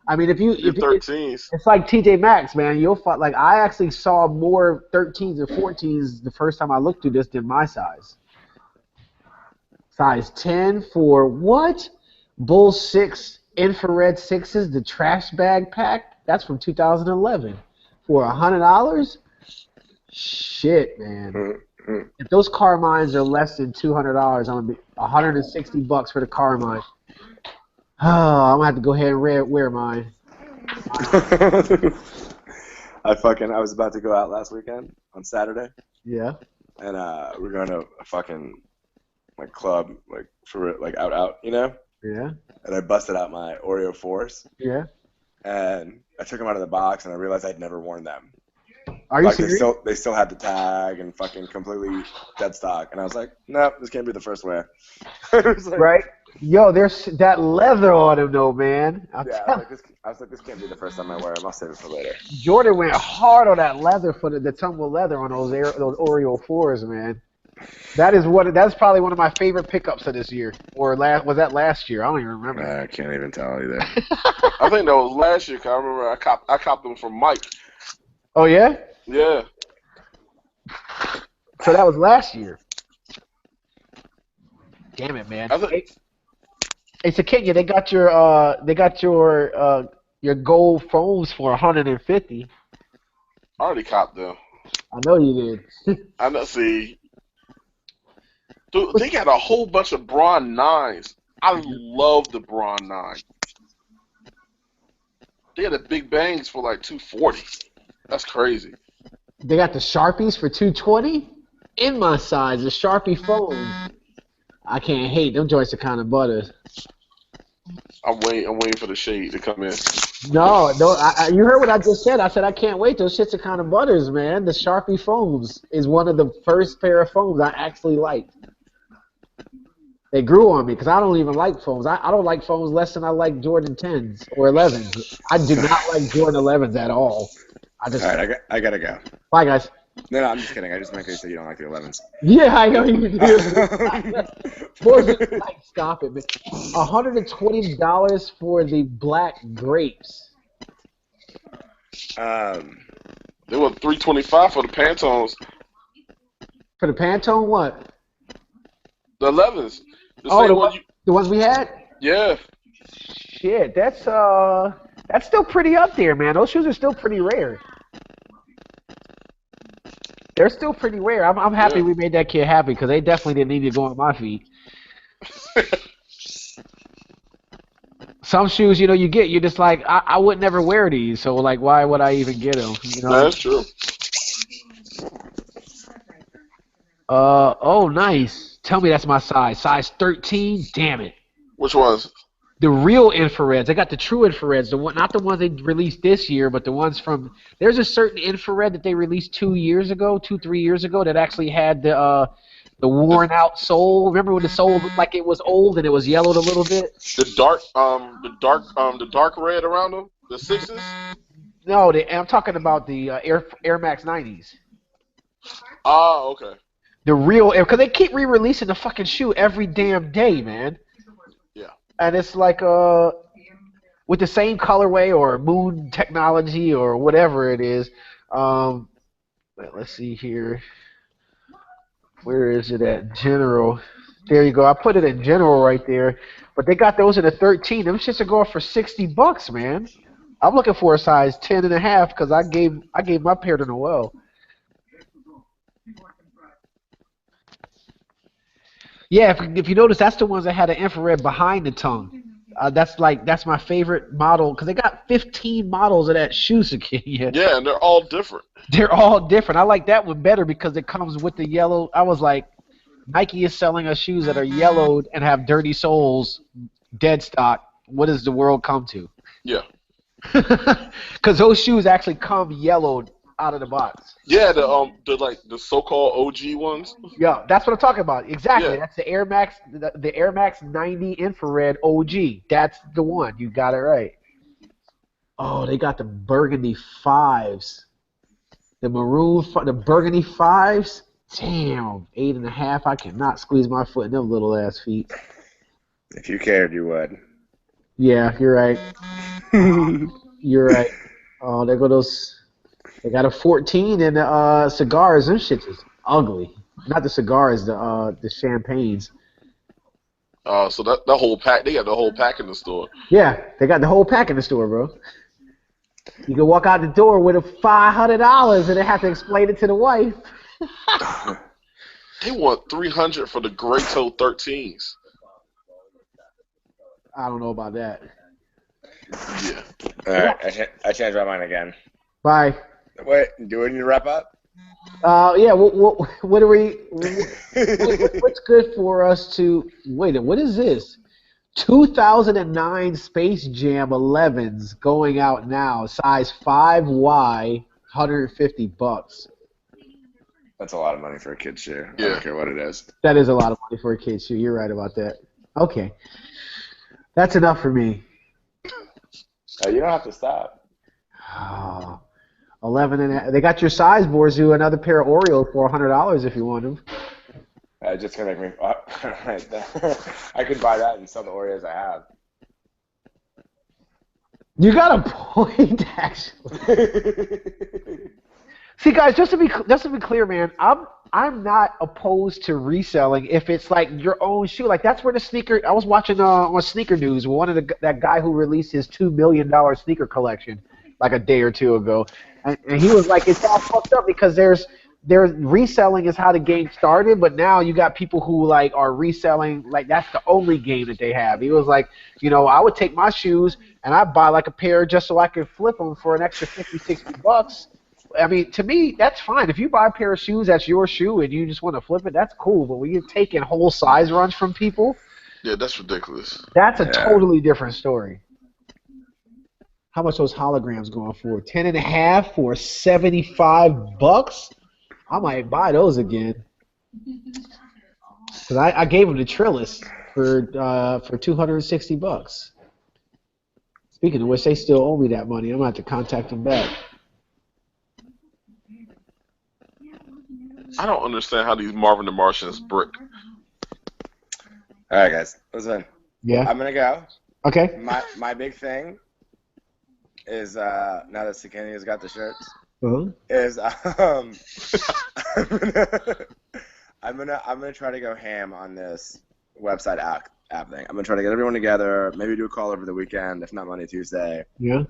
I mean, if 13s. it's like TJ Maxx, man. You'll find like I actually saw more 13s and 14s the first time I looked through this than my size. Size 10 for what? Bull 6 infrared 6s, the trash bag pack. That's from 2011 for $100. Shit, man. If those Carmines are less than $200, I'm gonna be $160 for the Carmine. Oh, I'm gonna have to go ahead and wear mine. I was about to go out last weekend on Saturday. Yeah. And we're going to a fucking like club, like for like out, you know? Yeah. And I busted out my Oreo 4s. Yeah. And I took them out of the box and I realized I'd never worn them. Are you serious? They still had the tag and fucking completely dead stock. And I was like, no, this can't be the first wear. Right? Yo, there's that leather on him though, man. I was like, this can't be the first time I wear them. I'll save it for later. Jordan went hard on that leather for the tumble leather on those Oreo 4s, man. That's probably one of my favorite pickups of this year. Or was that last year? I don't even remember. I can't even tell either. I think that was last year. 'Cause I remember I copped them from Mike. Oh yeah? Yeah. So that was last year. Damn it, man. Hey, so Kenya, they got your gold foams for $150. I already copped them. I know you did. I know. See, dude, they got a whole bunch of Braun 9s. I love the Braun 9. They had the Big Bangs for like $240. That's crazy. They got the Sharpies for $220. In my size, the Sharpie foam. I can't hate them joints are kind of butters. I'm waiting for the shade to come in. No, you heard what I just said. I said I can't wait. Those shits are kind of butters, man. The Sharpie foams is one of the first pair of foams I actually liked. They grew on me because I don't even like foams. I don't like foams less than I like Jordan 10s or 11s. I do not like Jordan 11s at all. All right, I gotta go. Bye, guys. No, I'm just kidding. I just meant you said you don't like the 11s. Yeah, I know you do. Stop it, man. $120 for the black grapes. They were $325 for the Pantones. For the Pantone, what? The 11s. The ones we had? Yeah. Shit, that's still pretty up there, man. Those shoes are still pretty rare. They're still pretty rare. I'm happy we made that kid happy because they definitely didn't need to go on my feet. Some shoes, you're just like, I would never wear these, so like, why would I even get them? You know? That's true. Oh, nice. Tell me that's my size. Size 13? Damn it. Which ones? the real infrareds. They got the true infrareds, not the ones they released this year, but the ones from. There's a certain infrared that they released 3 years ago that actually had the worn out sole. Remember when the sole looked like it was old and it was yellowed a little bit? The dark red around them, the sixes. No, I'm talking about the Air Max 90s. Ah, okay. The real, because they keep re-releasing the fucking shoe every damn day, man. Yeah. And it's like with the same colorway or moon technology or whatever it is. Let's see here. Where is it at? General. There you go. I put it in general right there. But they got those in a 13. Them shits are going for $60, man. I'm looking for a size 10.5 because I gave my pair to Noel. Yeah, if you notice, that's the ones that had an infrared behind the tongue. That's my favorite model because they got 15 models of that shoe, Sakia. Yeah, and they're all different. They're all different. I like that one better because it comes with the yellow. I was like, Nike is selling us shoes that are yellowed and have dirty soles, dead stock. What does the world come to? Yeah. Because those shoes actually come yellowed out of the box. Yeah, the so-called OG ones. Yeah, that's what I'm talking about. Exactly. Yeah. That's the Air Max, the Air Max 90 infrared OG. That's the one. You got it right. Oh, they got the burgundy 5s. The burgundy 5s. Damn, 8.5. I cannot squeeze my foot in them little ass feet. If you cared, you would. Yeah, you're right. You're right. Oh, there go those. They got a 14 and the cigars. Them shits is ugly. Not the cigars, the champagnes. So that whole pack, they got the whole pack in the store. Yeah, they got the whole pack in the store, bro. You can walk out the door with a $500 and they have to explain it to the wife. They want $300 for the Gray Toe 13s. I don't know about that. Yeah. All right, I changed my mind again. Bye. Wait, do we need to wrap up? Yeah. What are we? What's good for us to wait? What is this? 2009 Space Jam 11s going out now, size 5Y, $150. That's a lot of money for a kid's shoe. Yeah. I don't care what it is. That is a lot of money for a kid's shoe. You're right about that. Okay, that's enough for me. You don't have to stop. 11 and they got your size boards. Do another pair of Oreos for $100 if you want them. Just gonna make me. Right there. I could buy that and sell the Oreos I have. You got a point, actually. See, guys, just to be clear, man, I'm not opposed to reselling if it's like your own shoe. Like that's where the sneaker. I was watching on Sneaker News one of that guy who released his $2 million sneaker collection like a day or two ago, and he was like, it's all fucked up because there's reselling is how the game started, but now you got people who like are reselling like that's the only game that they have. He was like, I would take my shoes and I'd buy like a pair just so I could flip them for an extra $50-$60. I mean, to me, that's fine. If you buy a pair of shoes, that's your shoe, and you just want to flip it, that's cool. But when you're taking whole size runs from people, yeah, that's ridiculous. That's a totally different story. How much those holograms going for? 10.5 for $75? I might buy those again. Cause I gave them to Trillis for $260. Speaking of which, they still owe me that money. I'm gonna have to contact them back. I don't understand how these Marvin the Martians brick. All right, guys, listen. Yeah. I'm gonna go. Okay. My big thing is now that Sakania's got the shirts. Is I'm gonna try to go ham on this website app thing. I'm gonna try to get everyone together, maybe do a call over the weekend, if not Monday, Tuesday. Yeah.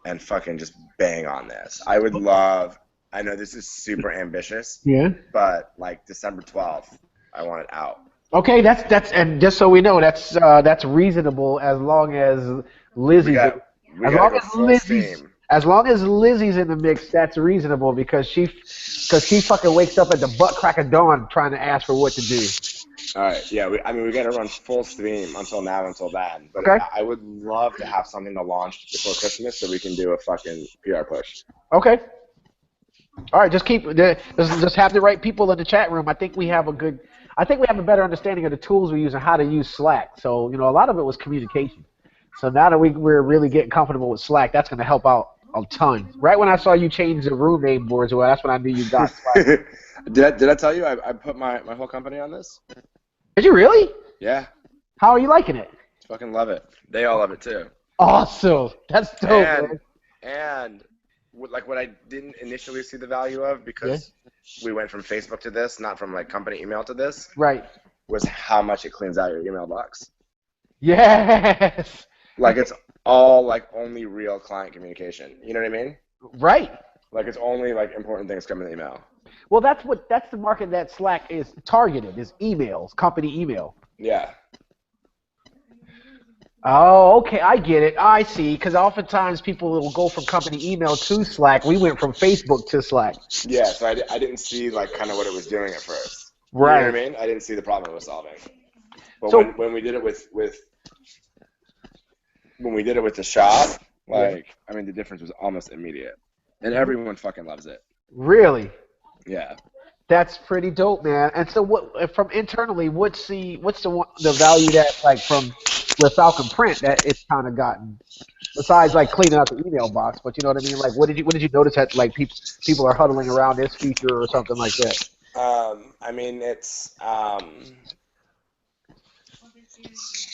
And fucking just bang on this. I would love. I know this is super ambitious. Yeah. But like December 12th, I want it out. Okay, that's and just so we know, that's reasonable as long as Lizzie's. As long as Lizzie's in the mix, that's reasonable because she fucking wakes up at the butt crack of dawn trying to ask for what to do. All right. Yeah. I mean, we got to run full steam until then. But Okay. I would love to have something to launch before Christmas so we can do a fucking PR push. Okay. All right, just have the right people in the chat room. I think we have a better understanding of the tools we use and how to use Slack. So, a lot of it was communication. So now that we're really getting comfortable with Slack, that's going to help out a ton. Right when I saw you change the room name boards, well, that's when I knew you got Slack. Did I tell you I put my whole company on this? Did you really? Yeah. How are you liking it? Fucking love it. They all love it too. Awesome. That's dope, man. And what I didn't initially see the value of because we went from Facebook to this, not from like company email to this. Right. Was how much it cleans out your email box. Yes. Like it's all like only real client communication. You know what I mean? Right. Like it's only like important things come in the email. Well, that's the market that Slack is targeted, is emails, company email. Yeah. Oh, okay, I get it. I see, because oftentimes people will go from company email to Slack. We went from Facebook to Slack. Yeah, so I didn't see like kind of what it was doing at first. Right. You know what I mean? I didn't see the problem it was solving. But So, when we did it with the shop, like I mean the difference was almost immediate. And everyone fucking loves it. Really? Yeah. That's pretty dope, man. And so, what from internally? What's the value that like from with Falcon Print that it's kind of gotten? Besides like cleaning out the email box, but you know what I mean? Like, what did you notice that like people are huddling around this feature or something like that? I mean it's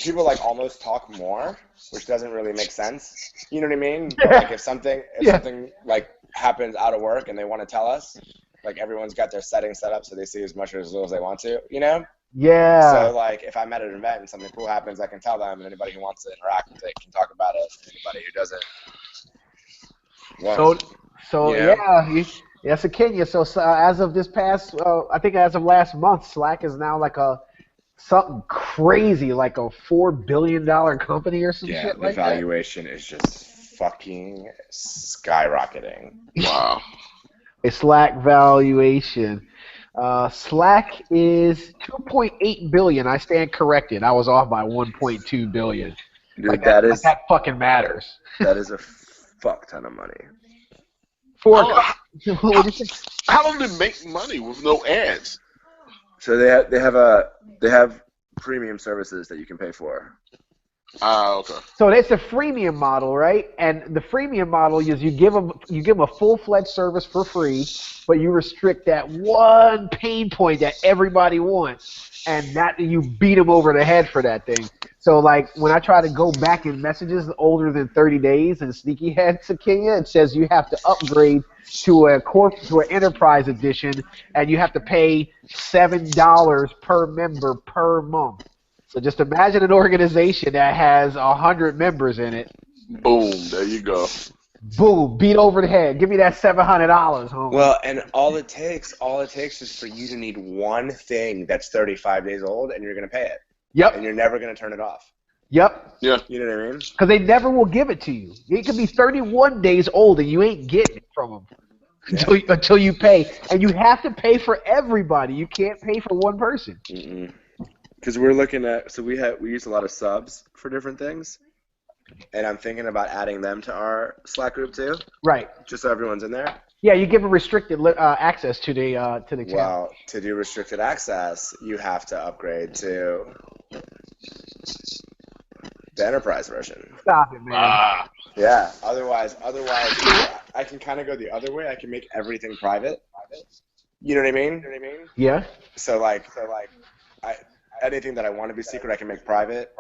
people like almost talk more, which doesn't really make sense. You know what I mean? But, like if something like happens out of work and they want to tell us. Like everyone's got their settings set up so they see as much or as little as they want to, Yeah. So like if I'm at an event and something cool happens, I can tell them, and anybody who wants to interact with it can talk about it. And anybody who doesn't. Yes, Kenya. So as of this past, I think as of last month, Slack is now like something crazy, like a $4 billion company or some shit like that. Yeah, the valuation is just fucking skyrocketing. Wow. A Slack valuation. Slack is 2.8 billion. I stand corrected. I was off by 1.2 billion. Dude, that fucking matters. That is a fuck ton of money. How do they make money with no ads? So they have premium services that you can pay for. Okay. So it's the freemium model, right? And the freemium model is you give them a full-fledged service for free, but you restrict that one pain point that everybody wants, and that you beat them over the head for that thing. So like when I try to go back in messages older than 30 days in Sneakyhead to Kenya, it says you have to upgrade to an enterprise edition, and you have to pay $7 per member per month. So just imagine an organization that has 100 members in it. Boom, there you go. Boom, beat over the head. Give me that $700, homie. Well, and all it takes is for you to need one thing that's 35 days old, and you're gonna pay it. Yep. And you're never gonna turn it off. Yep. Yeah. You know what I mean? Because they never will give it to you. It could be 31 days old, and you ain't getting it from them until you pay. And you have to pay for everybody. You can't pay for one person. Mm-mm. Because we're looking at, so we use a lot of subs for different things, and I'm thinking about adding them to our Slack group too. Right. Just so everyone's in there. Yeah, you give them restricted access to the channel. Well, to do restricted access, you have to upgrade to the enterprise version. Stop it, man. Yeah. Otherwise, I can kind of go the other way. I can make everything private. You know what I mean? Yeah. So anything that I want to be secret, I can make private.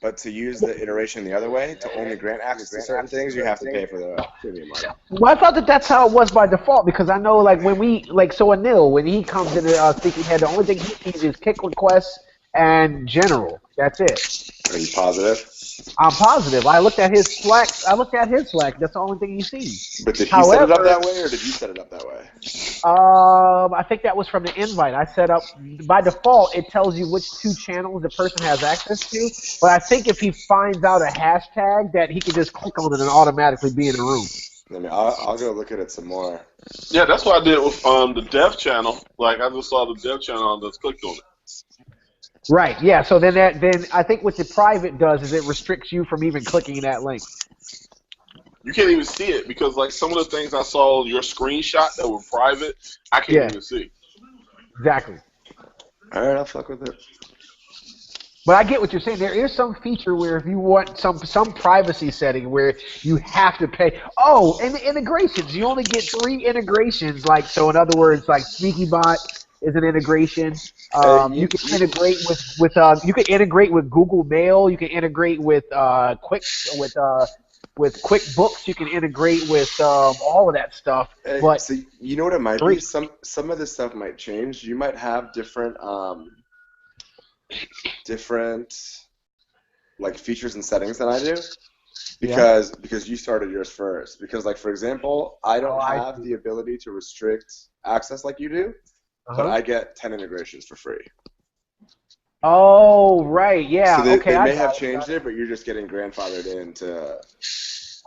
But to use the iteration the other way, to only grant access to certain things, you have to pay for the premium model. Well, I thought that's how it was by default, because I know like when Anil, when he comes into Sneakyhead, the only thing he sees is kick requests and general. That's it. Are you positive? I'm positive. I looked at his Slack. That's the only thing he sees. But did he set it up that way, or did you set it up that way? I think that was from the invite. I set up, by default, it tells you which two channels the person has access to. But I think if he finds out a hashtag, that he can just click on it and automatically be in the room. I'll go look at it some more. Yeah, that's what I did with the dev channel. Like I just saw the dev channel and just clicked on it. Right. Yeah. So then I think what the private does is it restricts you from even clicking that link. You can't even see it because like some of the things I saw your screenshot that were private, I can't even see. Exactly. All right, I'll fuck with it. But I get what you're saying. There is some feature where if you want some privacy setting where you have to pay. Oh, and the integrations. You only get 3 integrations. Like so, in other words, like SneakyBot is an integration. You can integrate you can integrate with Google Mail. You can integrate with QuickBooks. You can integrate with all of that stuff. But so you know what it might be? Some of this stuff might change. You might have different like features and settings than I do because you started yours first. Because like for example, I don't have the ability to restrict access like you do, but I get 10 integrations for free. Oh right, yeah. So they may I have changed it, but you're just getting grandfathered into.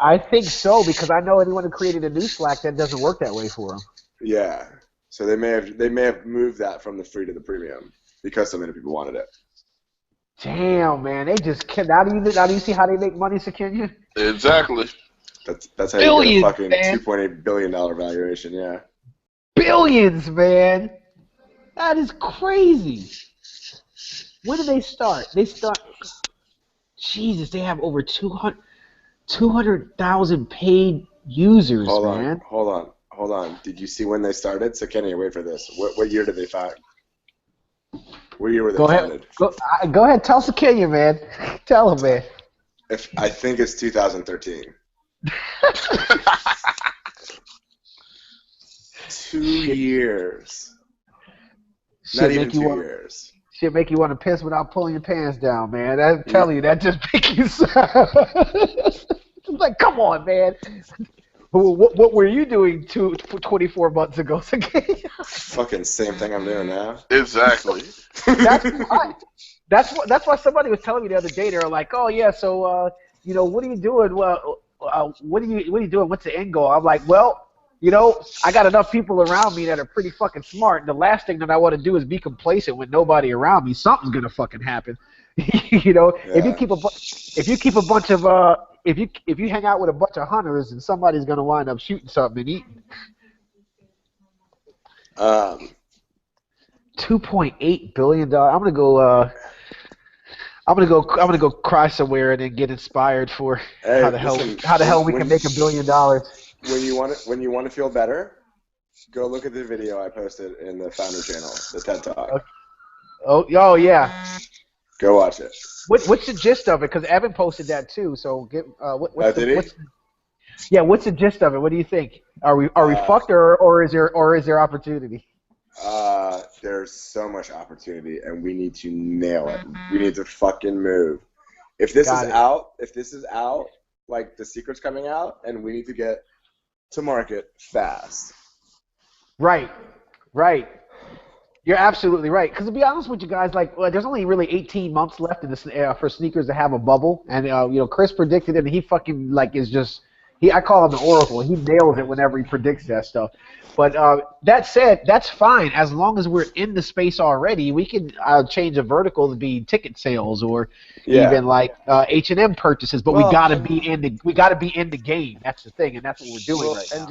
I think so because I know anyone who created a new Slack that doesn't work that way for them. Yeah, so they may have moved that from the free to the premium because so many people wanted it. Damn, man, they just now do you see how they make money, Sakenya? Exactly. That's how you get a fucking $2.8 billion valuation. Yeah. Billions, man. That is crazy. When did they start? Jesus, they have over 200,000 paid users, man. Hold on. Did you see when they started? So Kenny, wait for this. What year did they found? What year were they founded? Go ahead. Tell Sakenya, man. Tell him, man. I think it's 2013. 2 years. Not even 2 years. Shit make you want to piss without pulling your pants down, man. I'm telling you, that just makes you it's like, come on, man. What were you doing 24 months ago? Fucking same thing I'm doing now. Exactly. That's why somebody was telling me the other day. They were like, oh yeah, so what are you doing? Well, what are you doing? What's the end goal? I'm like, well, I got enough people around me that are pretty fucking smart. And the last thing that I want to do is be complacent with nobody around me. Something's gonna fucking happen. If you keep if you hang out with a bunch of hunters, and somebody's gonna wind up shooting something and eating. $2.8 billion. I'm gonna go cry somewhere and then get inspired for how the hell we can make $1 billion. When you want to feel better, go look at the video I posted in the founder channel, the TED Talk. Oh yeah. Go watch it. What's the gist of it? Because Evan posted that too. So what's the gist of it? What do you think? Are we fucked or is there opportunity? There's so much opportunity, and we need to nail it. We need to fucking move. If this is out, like the secret's coming out, and we need to get to market fast. Right. You're absolutely right. Because to be honest with you guys, there's only really 18 months left in this for sneakers to have a bubble, and Chris predicted it, and he fucking is just I call him the oracle. He nails it whenever he predicts that stuff. But that said, that's fine as long as we're in the space already. We can change a vertical to be ticket sales or even H&M purchases. But we gotta be in the game. That's the thing, and that's what we're doing right now.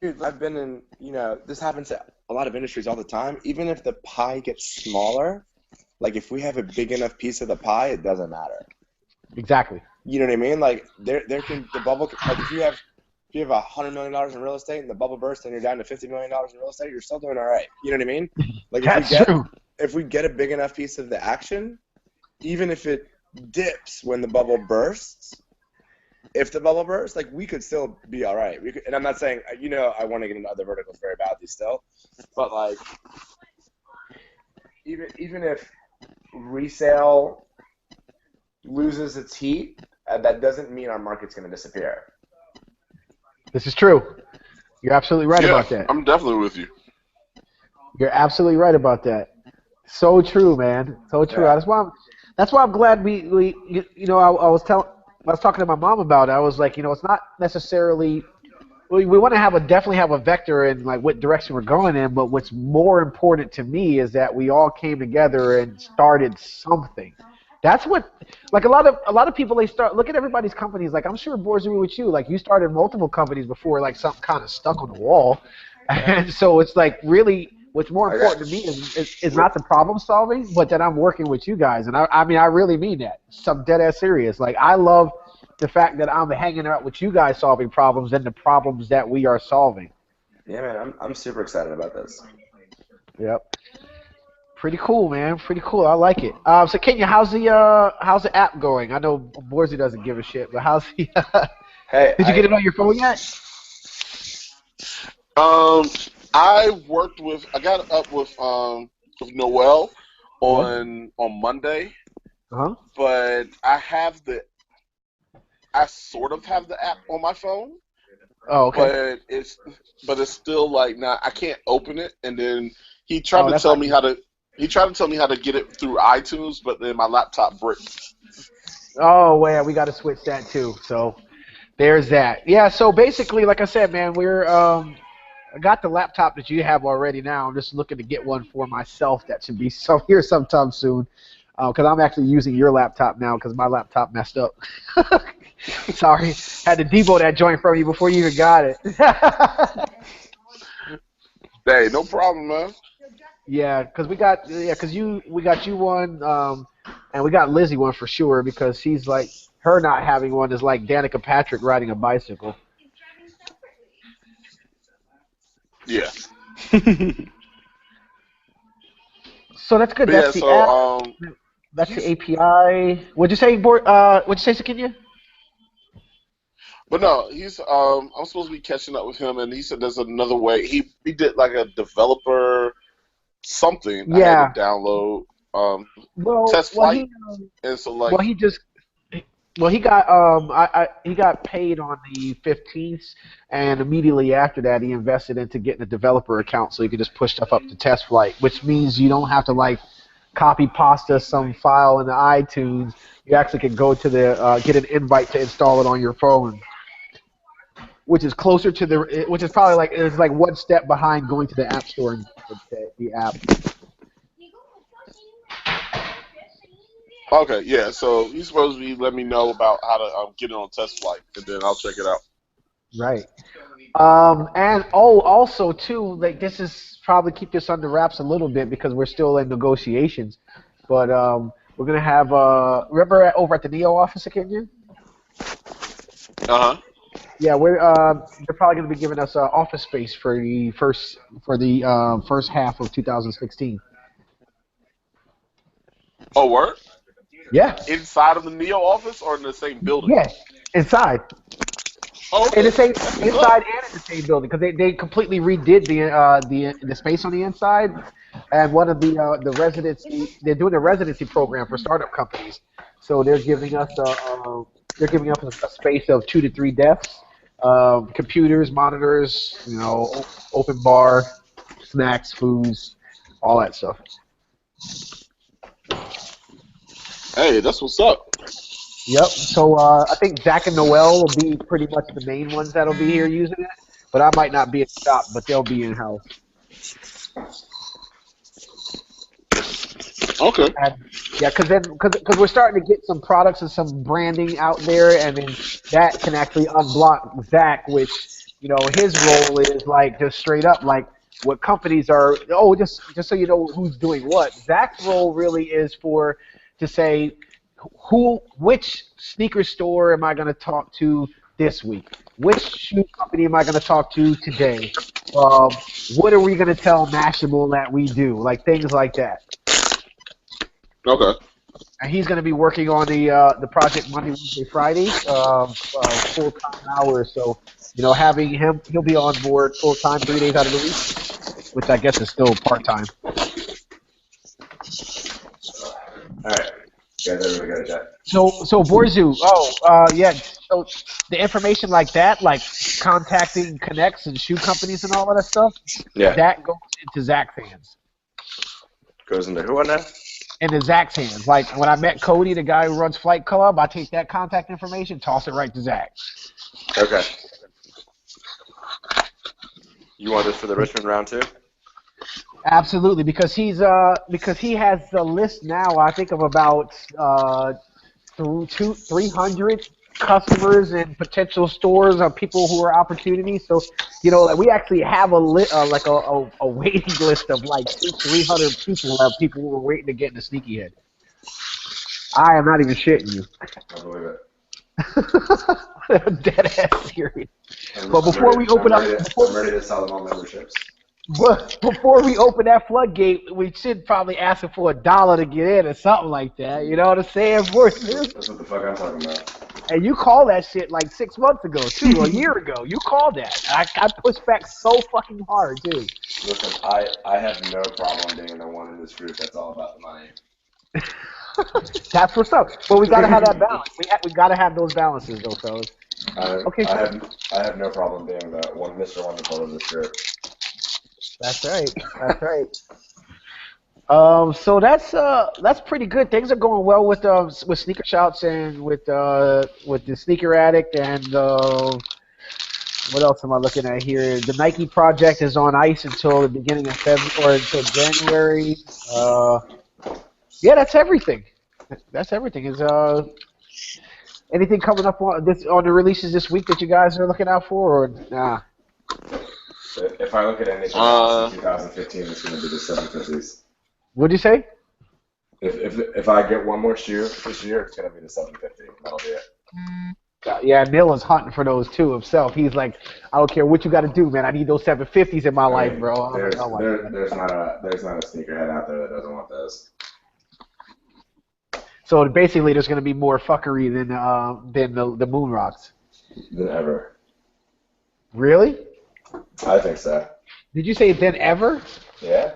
Dude, I've been in. This happens to a lot of industries all the time. Even if the pie gets smaller, like if we have a big enough piece of the pie, it doesn't matter. Exactly. You know what I mean? Like the bubble. Like if you have $100 million in real estate and the bubble bursts and you're down to $50 million in real estate, you're still doing all right. You know what I mean? Like if we get a big enough piece of the action, even if it dips when the bubble bursts, we could still be all right. And I'm not saying I want to get into other verticals very badly still, but like even if resale loses its heat, that doesn't mean our market's going to disappear. This is true. You're absolutely right about that. I'm definitely with you. You're absolutely right about that. So true, man. So true. Yeah. That's why I'm glad I was talking to my mom about it. I was like, it's not necessarily we want to definitely have a vector in like what direction we're going in. But what's more important to me is that we all came together and started something. That's what, like a lot of people, they start look at everybody's companies. Like I'm sure Borzoi with you, like you started multiple companies before, like something kind of stuck on the wall, and so it's like really what's more important to me is not the problem solving, but that I'm working with you guys, and I mean I really mean that. Some dead ass serious. Like I love the fact that I'm hanging out with you guys solving problems and the problems that we are solving. Yeah, man, I'm super excited about this. Yep. Pretty cool, man. Pretty cool. I like it. So Kenya, how's the app going? I know Borzy doesn't give a shit, but how's the? Hey, Did you get it on your phone yet? I got it up with Noel on Monday, but I sort of have the app on my phone. Oh, okay. But it's still like not. I can't open it, and then he tried to tell me how to. He tried to tell me how to get it through iTunes, but then my laptop bricked. Oh, well, we got to switch that too. So there's that. Yeah. So basically, like I said, man, I got the laptop that you have already now. I'm just looking to get one for myself that should be here sometime soon, because I'm actually using your laptop now because my laptop messed up. Sorry, had to debo that joint from you before you even got it. Hey, no problem, man. Yeah, because we got you one, and we got Lizzie one for sure because she's like her not having one is like Danica Patrick riding a bicycle. Yeah. So that's good. But That's yeah, the app. That's the API. What'd you say, Sakinya? But no, I'm supposed to be catching up with him, and he said there's another way. He did like a developer something I had to download. Test flight, and so like. He got he got paid on the 15th, and immediately after that he invested into getting a developer account so he could just push stuff up to test flight, which means you don't have to like copy pasta some file in the iTunes. You actually can go to the get an invite to install it on your phone, which is closer to which is probably like it's like one step behind going to the app store and the app. Okay, yeah. So he's supposed to be letting me know about how to get it on test flight, and then I'll check it out. Right. And also too, like this is probably keep this under wraps a little bit because we're still in negotiations. But we're gonna have remember over at the Neo office again? Yeah, they're probably gonna be giving us office space for the first half of 2016. Oh, word? Yeah. Inside of the Neo office or in the same building? Yeah, inside. Oh, okay. In the same inside and in the same building because they completely redid the space on the inside, and one of the residency they're doing a residency program for startup companies, so they're giving us a space of 2 to 3 desks, computers, monitors, open bar, snacks, foods, all that stuff. Hey, that's what's up. Yep. So I think Zach and Noel will be pretty much the main ones that'll be here using it. But I might not be at the shop, but they'll be in house. Okay. And, yeah, because we're starting to get some products and some branding out there, and then that can actually unblock Zach, which his role is like just straight up like what companies are. Oh, just so you know who's doing what. Zach's role really is to say. Which sneaker store am I going to talk to this week? Which shoe company am I going to talk to today? What are we going to tell Mashable that we do? Like things like that. Okay. And he's going to be working on the project Monday, Wednesday, Friday, full-time hours. So, having him, he'll be on board full-time 3 days out of the week, which I guess is still part-time. All right. You guys ever got a chat? So Borzu, yeah. So the information like that, like contacting connects and shoe companies and all of that stuff, that goes into Zach's hands. Goes into who now? Into Zach's hands. Like when I met Cody, the guy who runs Flight Club, I take that contact information, toss it right to Zach. Okay. You want this for the Richmond round too? Absolutely, because he has a list now. I think of about 300 customers and potential stores of people who are opportunities. So, like we actually have a waiting list of like 300 people who are waiting to get into Sneakyhead. I am not even shitting you. I believe it. Dead ass serious. But before we open up, I'm ready to sell them all memberships. But before we open that floodgate, we should probably ask him for $1 to get in or something like that. You know what I'm saying? That's what the fuck I'm talking about. And you called that shit like 6 months ago, too, or a year ago. You called that. I pushed back so fucking hard, too. Listen, I have no problem being the one in this group that's all about the money. That's what's up. But we gotta have that balance. We gotta have those balances, though, fellas. Okay. I have no problem being the one Mr. Wonderful of this group. That's right. That's right. So that's pretty good. Things are going well with Sneaker Shouts and with the Sneaker Addict and what else am I looking at here? The Nike project is on ice until the beginning of February or until January. Yeah, that's everything. That's everything. Is anything coming up on the releases this week that you guys are looking out for, or nah? If I look at anything else in 2015, it's going to be the 750s. What'd you say? If I get one more shoe this year, it's going to be the 750. That'll be it. Yeah, Neil is hunting for those too himself. He's like, I don't care what you got to do, man. I need those 750s in my life, bro. There's not a sneakerhead out there that doesn't want those. So basically, there's going to be more fuckery than the Moon Rocks. Than ever. Really? I think so. Did you say than ever? Yeah.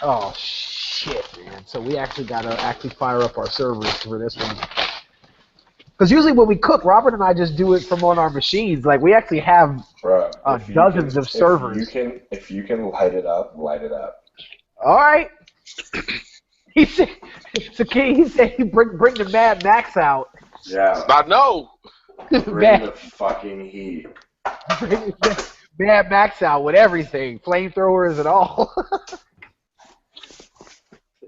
Oh shit, man! So we actually gotta fire up our servers for this one. Because usually when we cook, Robert and I just do it from on our machines. Like we actually have dozens of servers. If you can light it up, light it up. All right. He said he bring the Mad Max out. Yeah. I know. Bring the fucking heat. Bring Mad Max out with everything, flamethrowers and all.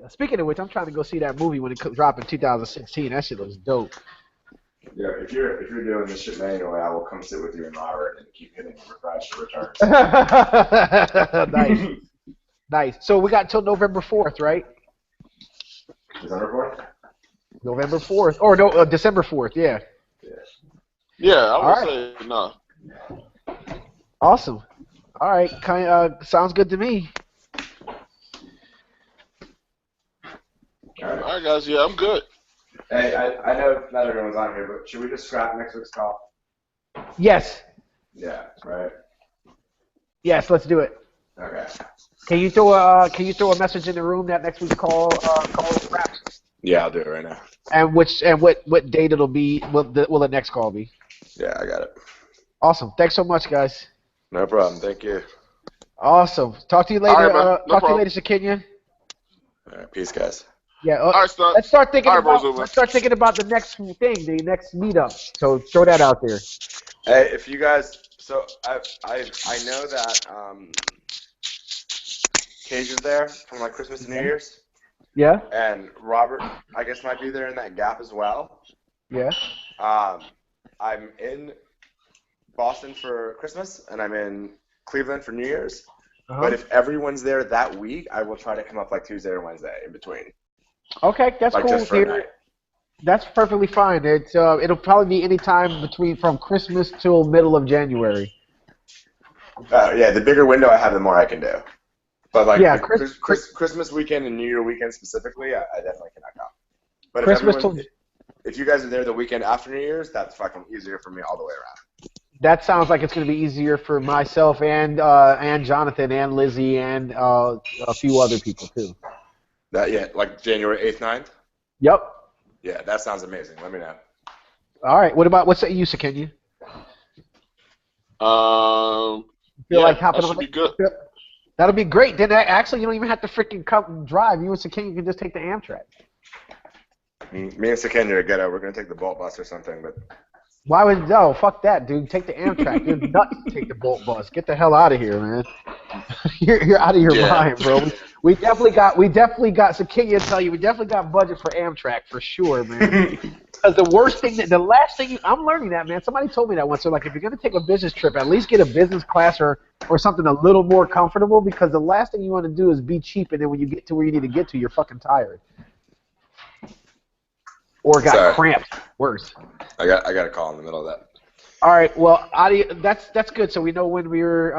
Speaking of which, I'm trying to go see that movie when it dropped in 2016. That shit looks dope. Yeah, if you're doing this shit manually, I will come sit with you and Robert and keep hitting refresh to return. Nice. Nice. So we got till November 4th, right? December 4th? November 4th. Or no, December 4th, yeah. Yeah, I would say no. Awesome. All right, sounds good to me. All right, guys. Yeah, I'm good. Hey, I know not everyone's on here, but should we just scrap next week's call? Yes. Yeah, right. Yes, let's do it. Okay. Can you throw a message in the room that next week's call scraps? Yeah, I'll do it right now. And what date it'll be? Will the next call be? Yeah, I got it. Awesome. Thanks so much, guys. No problem. Thank you. Talk to you later. All right, talk to you later, Shakinya. All right, peace, guys. Yeah. All right, Stud. Let's start thinking All right, about the next thing, the next meetup. So throw that out there. Hey, if you guys, so I know that Cage is there for my Christmas and New Year's. Yeah. And Robert, I guess, might be there in that gap as well. Yeah. I'm in Boston for Christmas, and I'm in Cleveland for New Year's. Uh-huh. But if everyone's there that week, I will try to come up like Tuesday or Wednesday in between. Okay, that's like cool. Just for a night. That's perfectly fine. It'll probably be any time from Christmas till middle of January. Yeah, the bigger window I have, the more I can do. But like Christmas weekend and New Year weekend specifically, I definitely cannot come. But if you guys are there the weekend after New Year's, that's fucking easier for me all the way around. That sounds like it's going to be easier for myself and Jonathan and Lizzie and a few other people too. Like January 8th, 9th? Yep. Yeah, that sounds amazing. Let me know. All right. What's that you, Kenya? Feel like hopping on? Should be good. That'll be great. Then actually, you don't even have to freaking come and drive. You and Sakenya can just take the Amtrak. Me and Sakenya are ghetto. We're gonna take the Bolt bus or something, but. Why would no? Fuck that, dude. Take the Amtrak. You're nuts to take the Bolt bus. Get the hell out of here, man. You're out of your mind, bro. We definitely got. So can you tell you? We definitely got budget for Amtrak for sure, man. Because the last thing I'm learning that, man. Somebody told me that once. So like, if you're gonna take a business trip, at least get a business class or something a little more comfortable. Because the last thing you want to do is be cheap, and then when you get to where you need to get to, you're fucking tired. Or got cramped. Worse. I got a call in the middle of that. All right. Well, Adi, that's good. So we know when we're.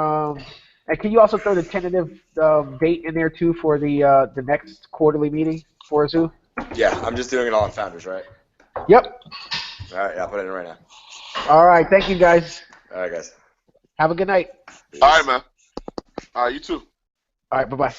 And can you also throw the tentative date in there too for the next quarterly meeting for Zoo? Yeah, I'm just doing it all on Founders, right? Yep. All right, yeah, I'll put it in right now. All right. Thank you, guys. All right, guys. Have a good night. All right, man. All right, you too. All right. Bye-bye.